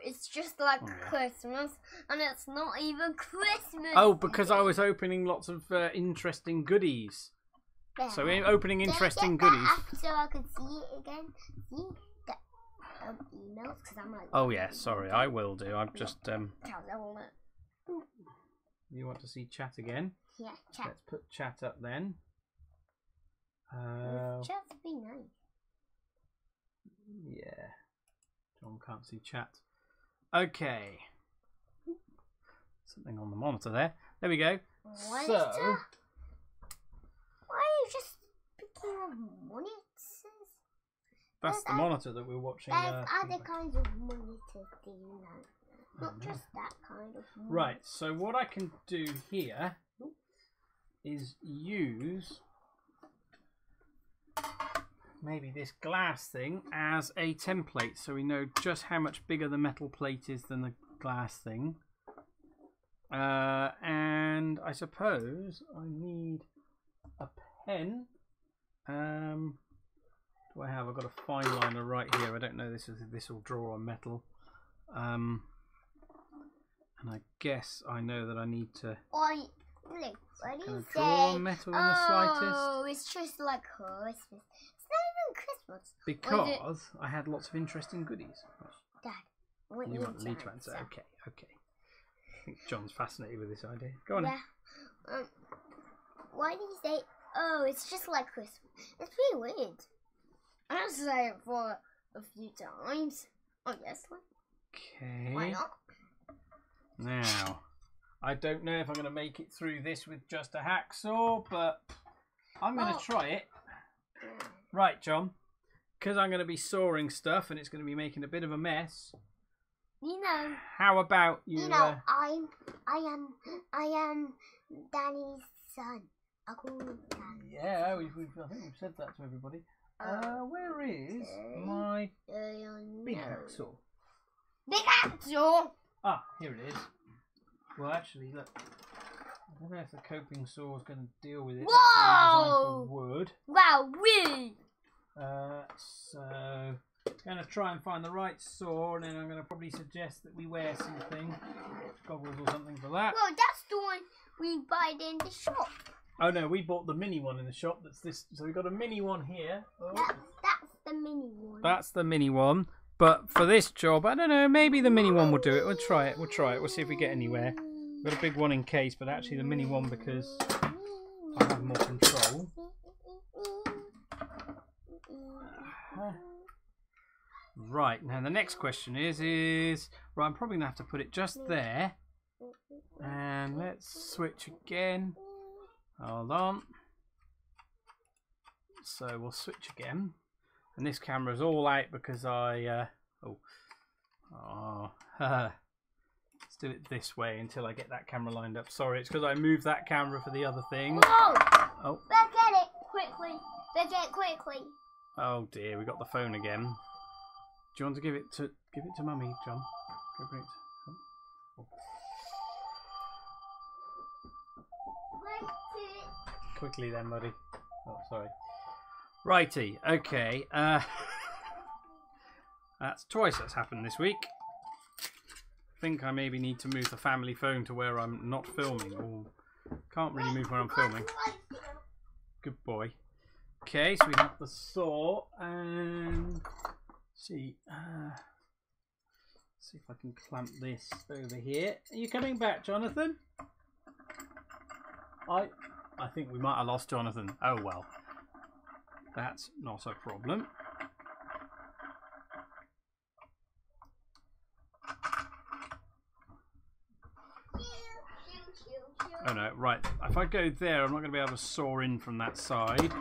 It's just like Christmas, and it's not even Christmas. Oh, because I was opening lots of interesting goodies. Yeah. So opening interesting goodies. So I could see it again. See the emails, because I'm like. Oh yeah, sorry, I will do. I'm just You want to see chat again? Yeah, chat. Let's put chat up then. Chat would be nice. Yeah. John can't see chat. Okay. Something on the monitor there. There we go. Monitor? So. Why are you just picking up monitors? That's the monitor that we're watching. There's other kinds of monitors, do you know? Not just that kind of monitor. Right, so what I can do here is use maybe this glass thing as a template, so we know just how much bigger the metal plate is than the glass thing. And I suppose I need a pen. Do I have? I've got a fine liner right here. I don't know this will draw on metal. And I guess I know that I need to draw on metal in the slightest. Oh, it's just like Christmas. It's not even Christmas. Because I had lots of interesting goodies. Dad, you want me to answer? Okay. I think John's fascinated with this idea. Go on. Yeah. Why do you say, oh, it's just like Christmas? It's pretty weird. I've said it for a few times. Oh, yes. Okay. Why not? Now, I don't know if I'm going to make it through this with just a hacksaw, but I'm going to try it. Right, John. Because I'm going to be sawing stuff and it's going to be making a bit of a mess. You know. How about you? You know, I am Danny's son. I call him Danny. Yeah, I think we've said that to everybody. Where is my big hacksaw? Big hacksaw. Ah, here it is. Well, actually, look. I don't know if the coping saw is going to deal with it. Whoa! It's for wood. Wow, really? So I'm going to try and find the right saw, and then I'm going to probably suggest that we wear something, goggles or something for that. Well, that's the one we buy in the shop. Oh no, we bought the mini one in the shop. That's this. So we've got a mini one here. Oh. That's the mini one. That's the mini one. But for this job, I don't know. Maybe the mini one will do it. We'll try it. We'll see if we get anywhere. We've got a big one in case, but actually the mini one because I have more control. Right, now the next question is right, I'm probably gonna have to put it just there. And let's switch again. Hold on. So we'll switch again. And this camera's all out because I let's do it this way until I get that camera lined up. Sorry, it's because I moved that camera for the other thing. Whoa! Oh. Let's get it quickly. Let's get it quickly. Oh dear, we got the phone again. Do you want to give it to Mummy, John? Go bring it. Oh. Quickly then, buddy. Oh, sorry. Righty, okay. That's twice that's happened this week. I think I maybe need to move the family phone to where I'm not filming. Or can't really move where I'm filming. Good boy. Okay, so we have the saw and see. see if I can clamp this over here. Are you coming back, Jonathan? I think we might have lost Jonathan. Oh well. That's not a problem. Oh no, right. If I go there, I'm not going to be able to saw in from that side.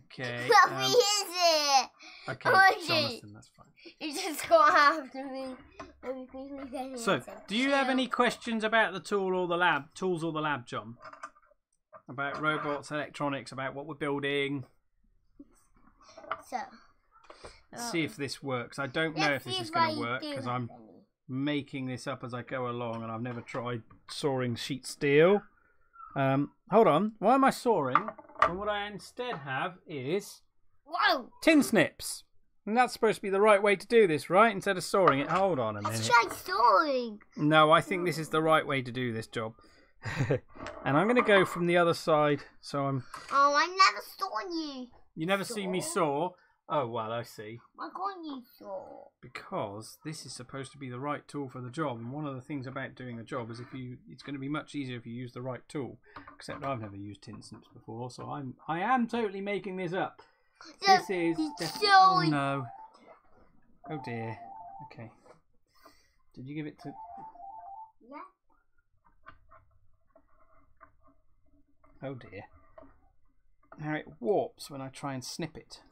Okay. What is it? Okay, Jonathan, that's fine. You just got after me. So, do you have any questions about the tools or the lab, John? About robots, electronics, about what we're building? So, Let's see if this works. I don't know if this is going to work because I'm making this up as I go along and I've never tried sawing sheet steel. Hold on. Why am I sawing? And what I instead have is tin snips. And that's supposed to be the right way to do this, right? Instead of sawing it. Hold on a minute. Let's try sawing. No, I think this is the right way to do this job. And I'm going to go from the other side. So I'm... Oh, I never saw you. You never see me saw? Oh, well, I see. Why can't you saw? Because this is supposed to be the right tool for the job. And one of the things about doing a job is it's going to be much easier if you use the right tool. Except I've never used tin snips before, so I am totally making this up. This is definitely... Oh, no. Oh, dear. Okay. Did you give it to... Yeah. Oh, dear. Now it warps when I try and snip it.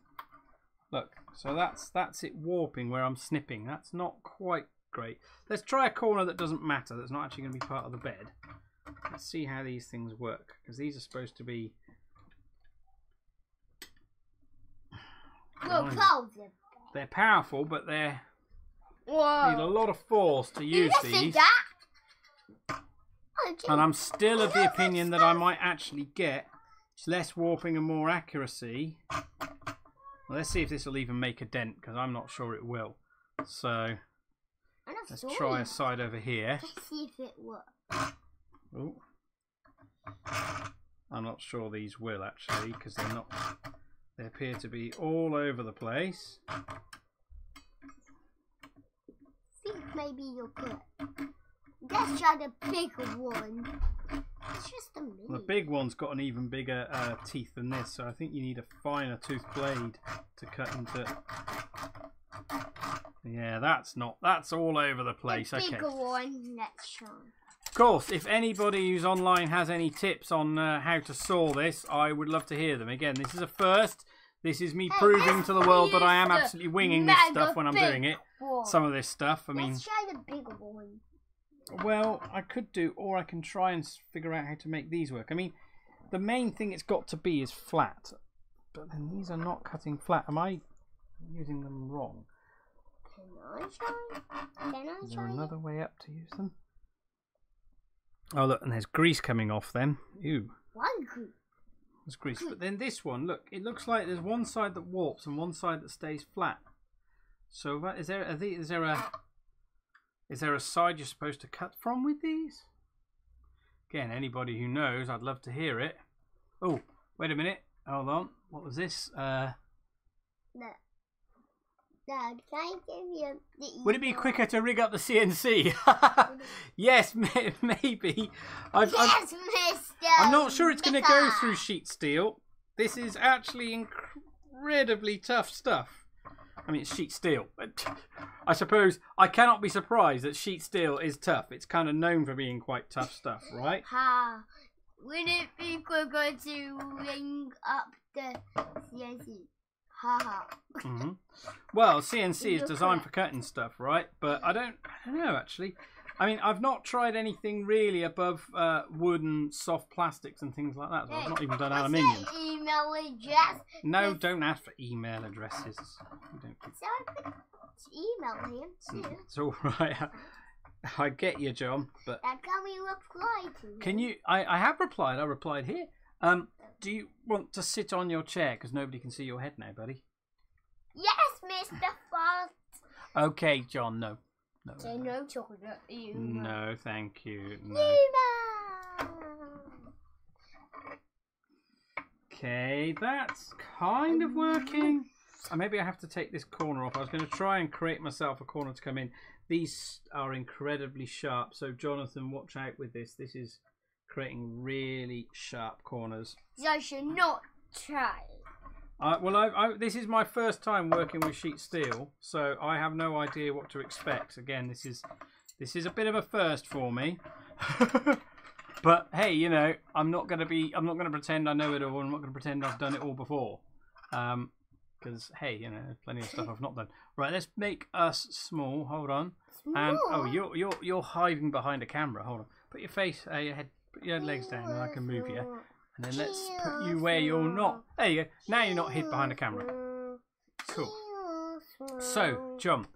Look, so that's it warping where I'm snipping. That's not quite great. Let's try a corner that doesn't matter, that's not actually going to be part of the bed. Let's see how these things work, because these are supposed to be... They're powerful, but they need a lot of force to use these. And I'm still of the opinion that I might actually get less warping and more accuracy. Well, let's see if this will even make a dent, because I'm not sure it will. So let's try a side over here. Let's see if it works. Oh, I'm not sure these will actually, because they're not. They appear to be all over the place. I think maybe you'll put. Let's try the bigger one. It's just a minute. The big one's got an even bigger teeth than this, so I think you need a finer tooth blade to cut into. Yeah, that's all over the place. The bigger okay. One, let's try. Of course, if anybody who's online has any tips on how to saw this, I would love to hear them. Again, this is a first. This is me proving to the world that I am absolutely winging this stuff when I'm doing it. Some of this stuff, I mean. Let's try the bigger one. Well, I could do, or I can try and figure out how to make these work. I mean, the main thing it's got to be is flat. But then these are not cutting flat. Am I using them wrong? Can I try? Is there another way up to use them? Oh, look, and there's grease coming off them. Ew. One grease. There's grease. But then this one, look, it looks like there's one side that warps and one side that stays flat. So is there a side you're supposed to cut from with these? Again, anybody who knows, I'd love to hear it. Oh, wait a minute. Hold on. What was this? Dad, can I give you the email? Would it be quicker to rig up the CNC? Yes, maybe. Yes, Mister. I'm not sure it's going to go through sheet steel. This is actually incredibly tough stuff. I mean, it's sheet steel. I suppose I cannot be surprised that sheet steel is tough. It's kind of known for being quite tough stuff, right? Ha! Would it be quicker to ring up the CNC? Ha ha. Mm-hmm. Well, CNC is designed for cutting stuff, right? But I don't know actually. I mean, I've not tried anything really above wood and soft plastics and things like that. So I've not even done aluminium. What's your email address? No, don't ask for email addresses. You don't. So I put email him too. It's all right. I get you, John. But now can we reply to him? Can you? I have replied. I replied here. Do you want to sit on your chair because nobody can see your head now, buddy? Yes, Mr. Fox. Okay, John. No. No. So no chocolate. No, thank you. No. Email. Okay, that's kind of working. Maybe I have to take this corner off. I was going to try and create myself a corner to come in. These are incredibly sharp. So Jonathan, watch out with this. This is creating really sharp corners. So I should not try. Well, this is my first time working with sheet steel, so I have no idea what to expect. Again, this is a bit of a first for me. But hey, you know, I'm not going to pretend I know it all. I'm not going to pretend I've done it all before. Because hey, you know, there's plenty of stuff I've not done. Right, let's make us small. Hold on. And oh, you're hiding behind a camera. Hold on. Put your face, your head, put your legs down, and I can move you. And then let's put you where you're not. There you go. Now you're not hid behind a camera. Cool. So, John, do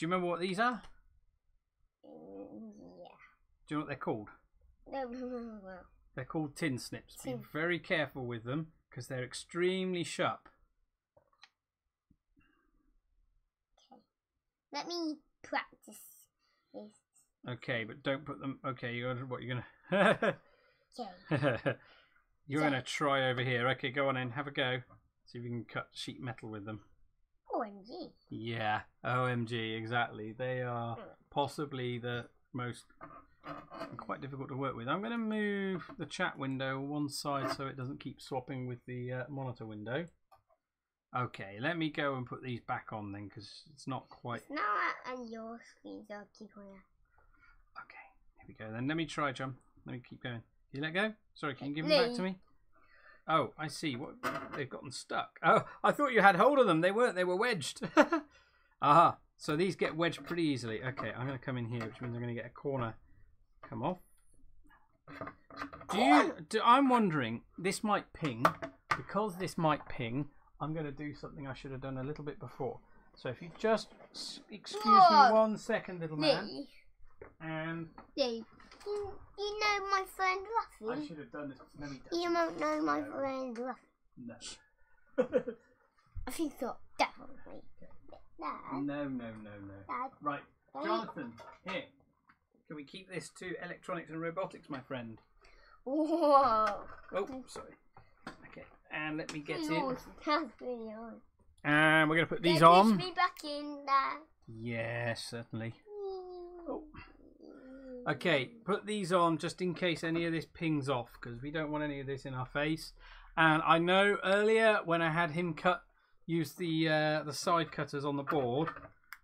you remember what these are? Yeah. Do you know what they're called? They're called tin snips. Be very careful with them because they're extremely sharp. Okay. Let me practice this. Okay, but don't put them. Okay, you're gonna. Okay. You're gonna try over here. Okay, go on in. Have a go. See if you can cut sheet metal with them. OMG. Yeah, OMG, exactly. They are possibly the most quite difficult to work with. I'm going to move the chat window one side so it doesn't keep swapping with the monitor window. Okay, let me go and put these back on then because it's not quite. It's not on your screen, so I'll keep on that. Okay, here we go then. Let me try, John. Let me keep going. Can you let go? Sorry, can you give them back to me? Oh, I see. What they've gotten stuck. Oh, I thought you had hold of them. They weren't. They were wedged. Aha. So these get wedged pretty easily. Okay, I'm going to come in here, which means I'm going to get a corner. Come off. I'm wondering, this might ping. Because this might ping, I'm going to do something I should have done a little bit before. So if you just excuse me 1 second, little man. And... You know my friend Ruffy? I should have done this. No, you won't know my friend Ruffy. No. I think so, definitely. Dad? No. Dad? Right, Jonathan, here. Can we keep this to electronics and robotics, my friend? Whoa. Oh, sorry. Okay, and let me get in. That's really on. And we're going to put these on. Push me back in there. Yes, certainly. Oh. Okay, put these on just in case any of this pings off because we don't want any of this in our face. And I know earlier when I had him use the side cutters on the board,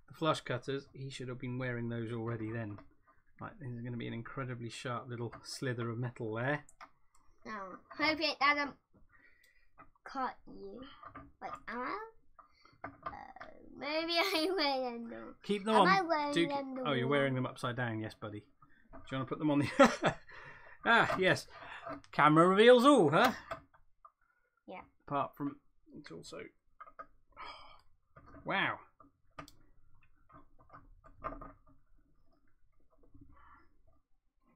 the flush cutters, he should have been wearing those already then. Right, this is going to be an incredibly sharp little slither of metal there. No, hope it doesn't cut you. Wait, am I? Maybe I wear them. Keep them on. Oh, you're wearing them upside down, yes, buddy. Do you want to put them on the... Ah, yes. Camera reveals all, huh? Yeah. Apart from... It's also... Wow.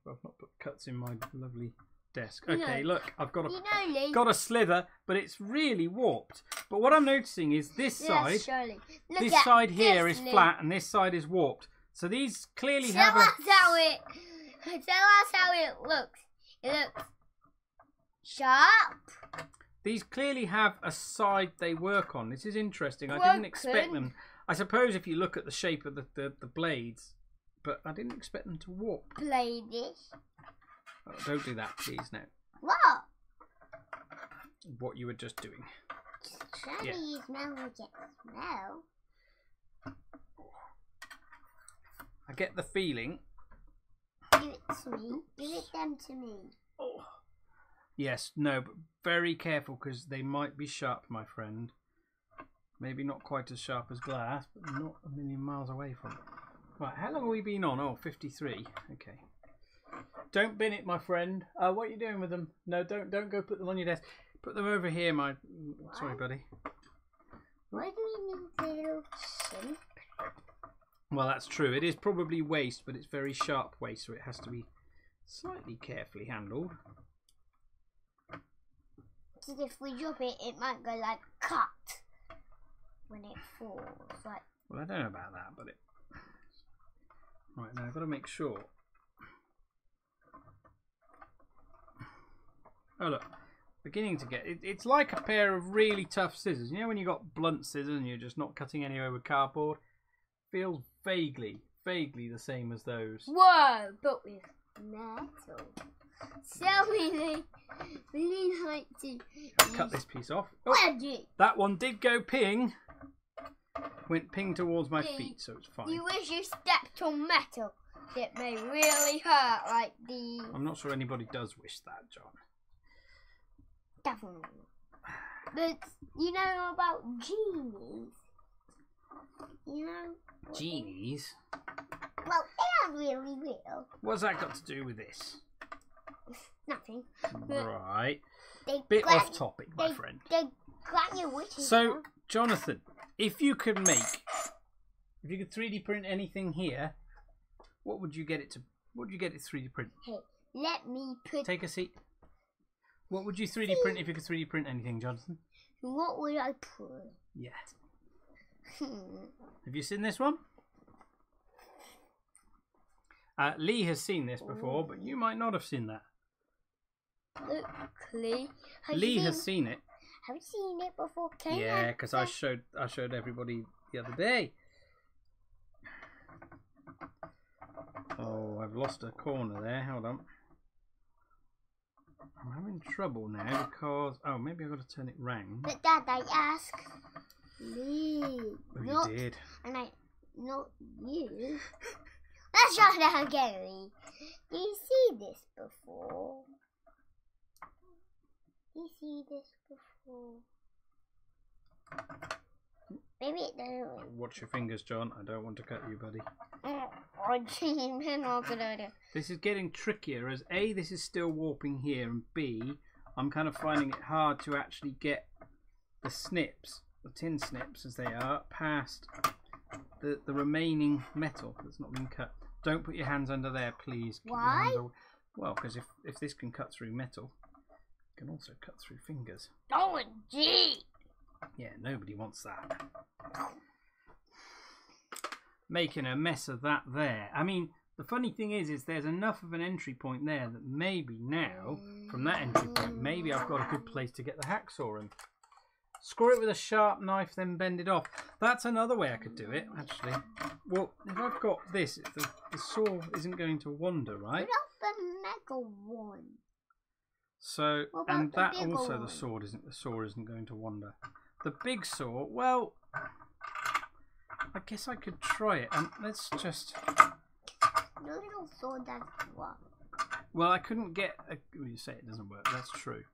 I've not put cuts in my lovely desk. Okay, look, I've got a slither, but it's really warped. But what I'm noticing is this side... This side here is flat and this side is warped. So these clearly have a... Tell us how it looks. It looks sharp. These clearly have a side they work on. This is interesting. I didn't expect them. I suppose if you look at the shape of the blades, but I didn't expect them to warp. Blades. Oh, don't do that, please. No. What? What you were just doing. Surely you smell smell. I get the feeling. Give it to me. Give it them to me. Oh. Yes, no, but very careful because they might be sharp, my friend. Maybe not quite as sharp as glass, but not a million miles away from it. Right, how long have we been on? Oh, 53. Okay. Don't bin it, my friend. What are you doing with them? No, don't go put them on your desk. Put them over here, my... What? Sorry, buddy. Why do we need the little shrimp? Well, that's true. It is probably waste, but it's very sharp waste, so it has to be slightly carefully handled. Because if we drop it, it might go like cut when it falls. Like. Well, I don't know about that, but it... Right, now I've got to make sure. Oh, look. Beginning to get... It's like a pair of really tough scissors. You know when you've got blunt scissors and you're just not cutting anywhere with cardboard? Feels vaguely vaguely the same as those. Whoa, but with metal. So we really like to Cut this piece off. Oh, that one did go ping. Went ping towards my feet, so it's fine. You wish you stepped on metal. It may really hurt, like the... I'm not sure anybody does wish that, John. Definitely. But you know about genies? You know? Genies? Well, they aren't really real. What's that got to do with this? Nothing. Right. Bit off topic, my friend. They grant your wishes. So, Jonathan, if you could 3D print anything here, what would you get it to? What would you get it 3D print? Hey, let me put... Take a seat. What would you 3D print if you could 3D print anything, Jonathan? What would I put? Yeah. Have you seen this one? Lee has seen this before, but you might not have seen that. Look, Lee. Lee has seen it. Have you seen it before? Yeah, because I showed everybody the other day. Oh, I've lost a corner there. Hold on. I'm having trouble now because... Oh, maybe I've got to turn it round. But Dad, I asked Lee. Oh, you did. And not you. That's just how Gary. Do you see this before? Do you see this before? Maybe it doesn't. Watch your fingers, John. I don't want to cut you, buddy. This is getting trickier as A, this is still warping here, and B, I'm kind of finding it hard to actually get the snips, the tin snips as they are, past the remaining metal that's not been cut. Don't put your hands under there, please. Keep Why? Your hands away. Well, because if this can cut through metal, it can also cut through fingers. Oh, gee! Yeah, nobody wants that. Making a mess of that there. I mean, the funny thing is there's enough of an entry point there that maybe now, from that entry point, maybe I've got a good place to get the hacksaw in. Score it with a sharp knife, then bend it off. That's another way I could do it, actually. Well, if I've got this, the saw isn't going to wander, right? What about the mega one? So, and that also the saw isn't going to wander. The big saw, well, I guess I could try it. And let's just. The little saw doesn't work. Well, I couldn't get. You say it doesn't work. That's true,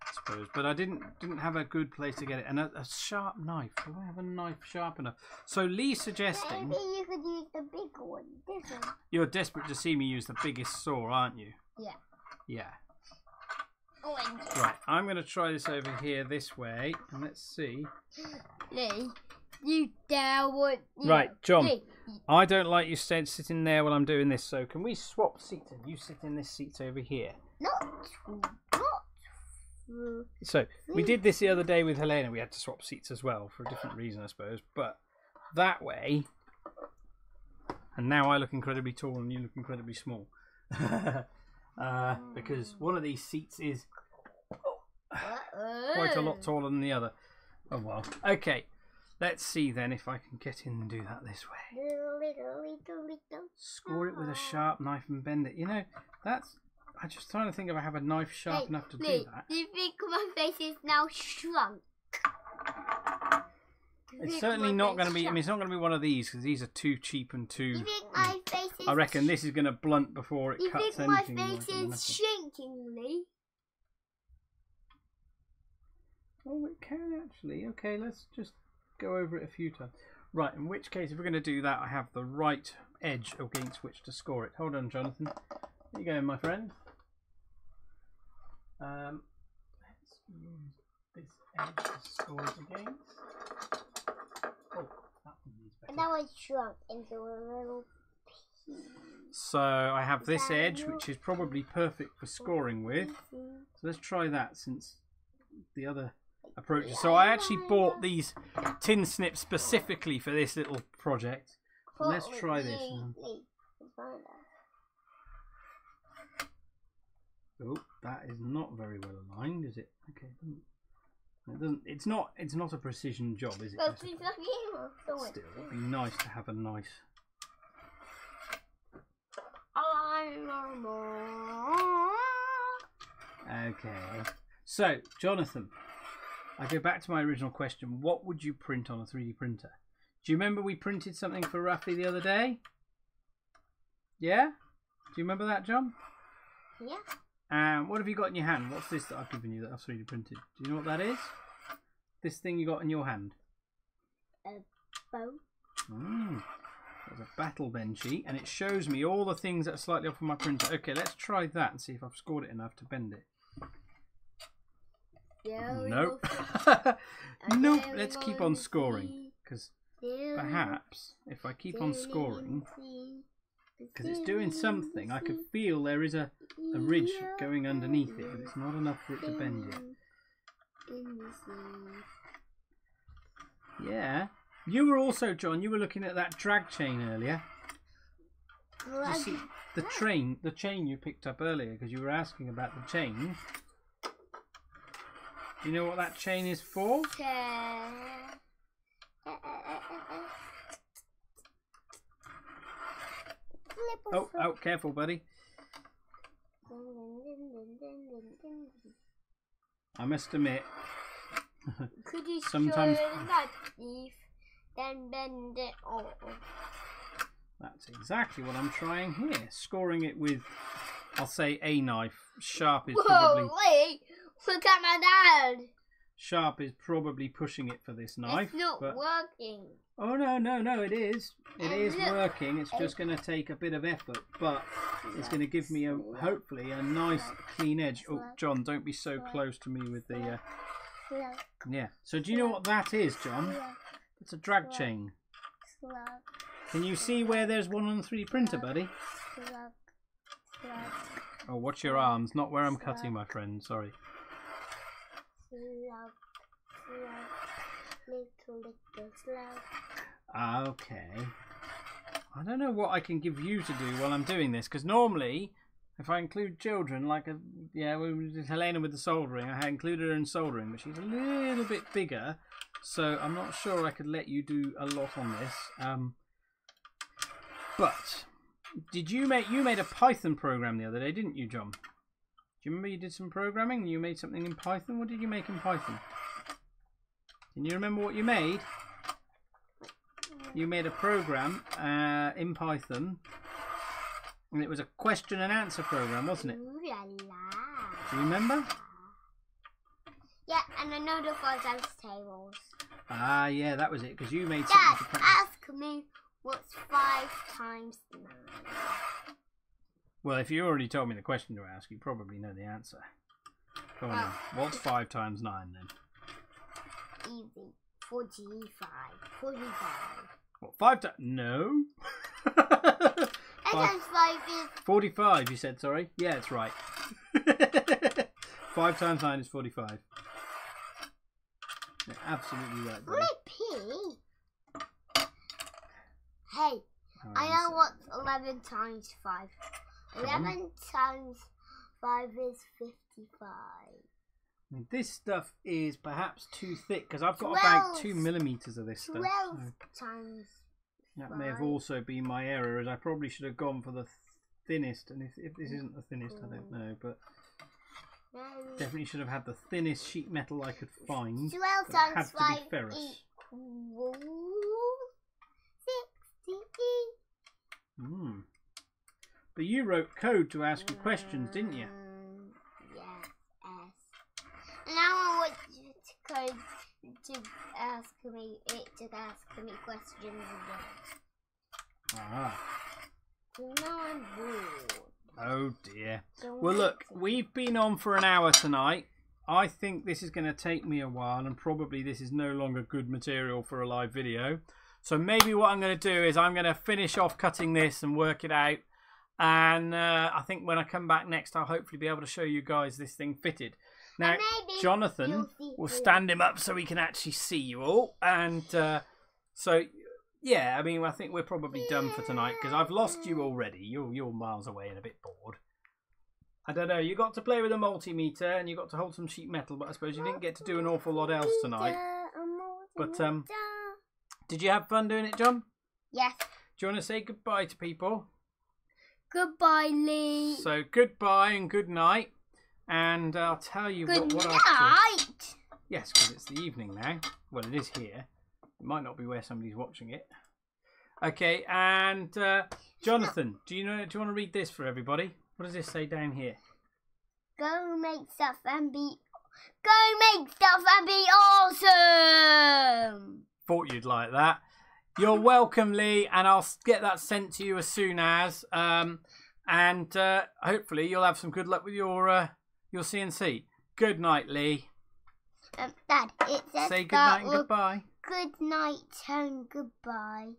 I suppose. But I didn't have a good place to get it. And a sharp knife. Do I have a knife sharp enough? So Lee's suggesting. Maybe you could use the big one. This one. You're desperate to see me use the biggest saw, aren't you? Yeah. Yeah. Oh, right, I'm going to try this over here this way, and let's see. Lee, you dare what? Right, John, Lee. I don't like you sitting there while I'm doing this, so can we swap seats? You sit in this seat over here. Not. So, we did this the other day with Helena. We had to swap seats as well, for a different reason, I suppose. But that way, and now I look incredibly tall and you look incredibly small. Because one of these seats is quite a lot taller than the other. Oh well. Okay, let's see then if I can get in and do that this way. Score it with a sharp knife and bend it. You know, that's... I'm just trying to think if I have a knife sharp enough to do that. Do you think my face is now shrunk? It's certainly not going to be... I mean, it's not going to be one of these because these are too cheap and too... You think my face is... I reckon this is going to blunt before it cuts anything. You think my face is shrinking, Lee? Oh, it can actually. Okay, let's just go over it a few times. Right, in which case, if we're going to do that, I have the right edge against which to score it. Hold on, Jonathan. There you go, my friend. Let's use this edge to score it against. Oh, that one needs better. That was shrunk into a little piece. So I have this edge, which is probably perfect for scoring with. So let's try that since the other approaches. So I actually bought these tin snips specifically for this little project. So let's try this. Oh, that is not very well aligned, is it? Okay, it doesn't. It's not a precision job, is it? Still, it'd be nice to have a nice. Okay. So, Jonathan, I go back to my original question. What would you print on a 3D printer? Do you remember we printed something for Ruffy the other day? Yeah? Do you remember that, John? Yeah. What have you got in your hand? What's this that I've given you that I've 3D printed? Do you know what that is? This thing you got in your hand? A bow. There's a battle bend sheet, and it shows me all the things that are slightly off of my printer. Okay, let's try that and see if I've scored it enough to bend it. Yeah, nope. Nope. Let's keep on scoring, because perhaps if I keep on scoring, because it's doing something, I could feel there is a ridge going underneath it, but it's not enough for it to bend yet. Yeah. You were also, John, you were looking at that drag chain earlier. Did you see the chain you picked up earlier, because you were asking about the chain. Do you know what that chain is for? Oh, careful, buddy. I must admit, could you sometimes that leaf, then bend it off? That's exactly what I'm trying here. Scoring it with, I'll say, a knife. Sharp is probably. Wait! Look at my dad. Sharp is probably pushing it for this knife. It's not working. Oh no! It is. It is working. It's just going to take a bit of effort, but it's going to give me hopefully a nice clean edge. Oh, John, don't be so close to me with the. Yeah. So do you know what that is, John? It's a drag chain. Can you see where there's one on the 3D printer, buddy? Oh, watch your arms, not where I'm cutting, my friend. Sorry. Okay. I don't know what I can give you to do while I'm doing this, because normally, if I include children, like we did Helena with the soldering, I had included her in soldering, but she's a little bit bigger, so I'm not sure I could let you do a lot on this. But you made a Python program the other day, didn't you, John? Do you remember you did some programming? You made something in Python? What did you make in Python? Can you remember what you made? You made a program in Python, and it was a question and answer program, wasn't it? Do you remember? Yeah, and I know the 5 times tables. Ah, yeah, that was it, because you made Dad, something. ask me what's 5 times 9. Well, if you already told me the question to ask, you probably know the answer. Go on then. What's 5 times 9 then? Easy. 45. 45. What, 5 times? No. 5 times 5 is... 45, you said, sorry. Yeah, it's right. 5 times 9 is 45. You're absolutely right, buddy. Flippy. Hey, I know what's 11 times 5. 11 times 5 is 55. This stuff is perhaps too thick, because I've got about 2 millimeters of this stuff. 12 times 5. That may have also been my error, as I probably should have gone for the thinnest. And if this isn't the thinnest, I don't know, but definitely should have had the thinnest sheet metal I could find. 12 times 5 ferrous. equals 60. But you wrote code to ask you questions, didn't you? Yes. Now I want you to code to ask me questions again. Ah. Now I'm bored. Oh dear. Well, look, we've been on for an hour tonight. I think this is going to take me a while, and probably this is no longer good material for a live video. So maybe what I'm going to do is I'm going to finish off cutting this and work it out. And I think when I come back next, I'll hopefully be able to show you guys this thing fitted. Now, Jonathan will stand him up so we can actually see you all. And so, yeah, I mean, I think we're probably done for tonight, because I've lost you already. You're miles away and a bit bored. I don't know, you got to play with a multimeter and you got to hold some sheet metal, but I suppose you didn't get to do an awful lot else tonight. But did you have fun doing it, John? Yes. Do you want to say goodbye to people? Goodbye, Lee. So goodbye and good night. And I'll tell you what Good I'll night. do. Yes, because it's the evening now. Well, it is here. It might not be where somebody's watching it. Okay, and Jonathan, do you want to read this for everybody? What does this say down here? Go make stuff and be awesome. Thought you'd like that. You're welcome, Lee, and I'll get that sent to you as soon as. And hopefully you'll have some good luck with your CNC. Good night, Lee. Dad, it says say good night and goodbye. Good night and goodbye.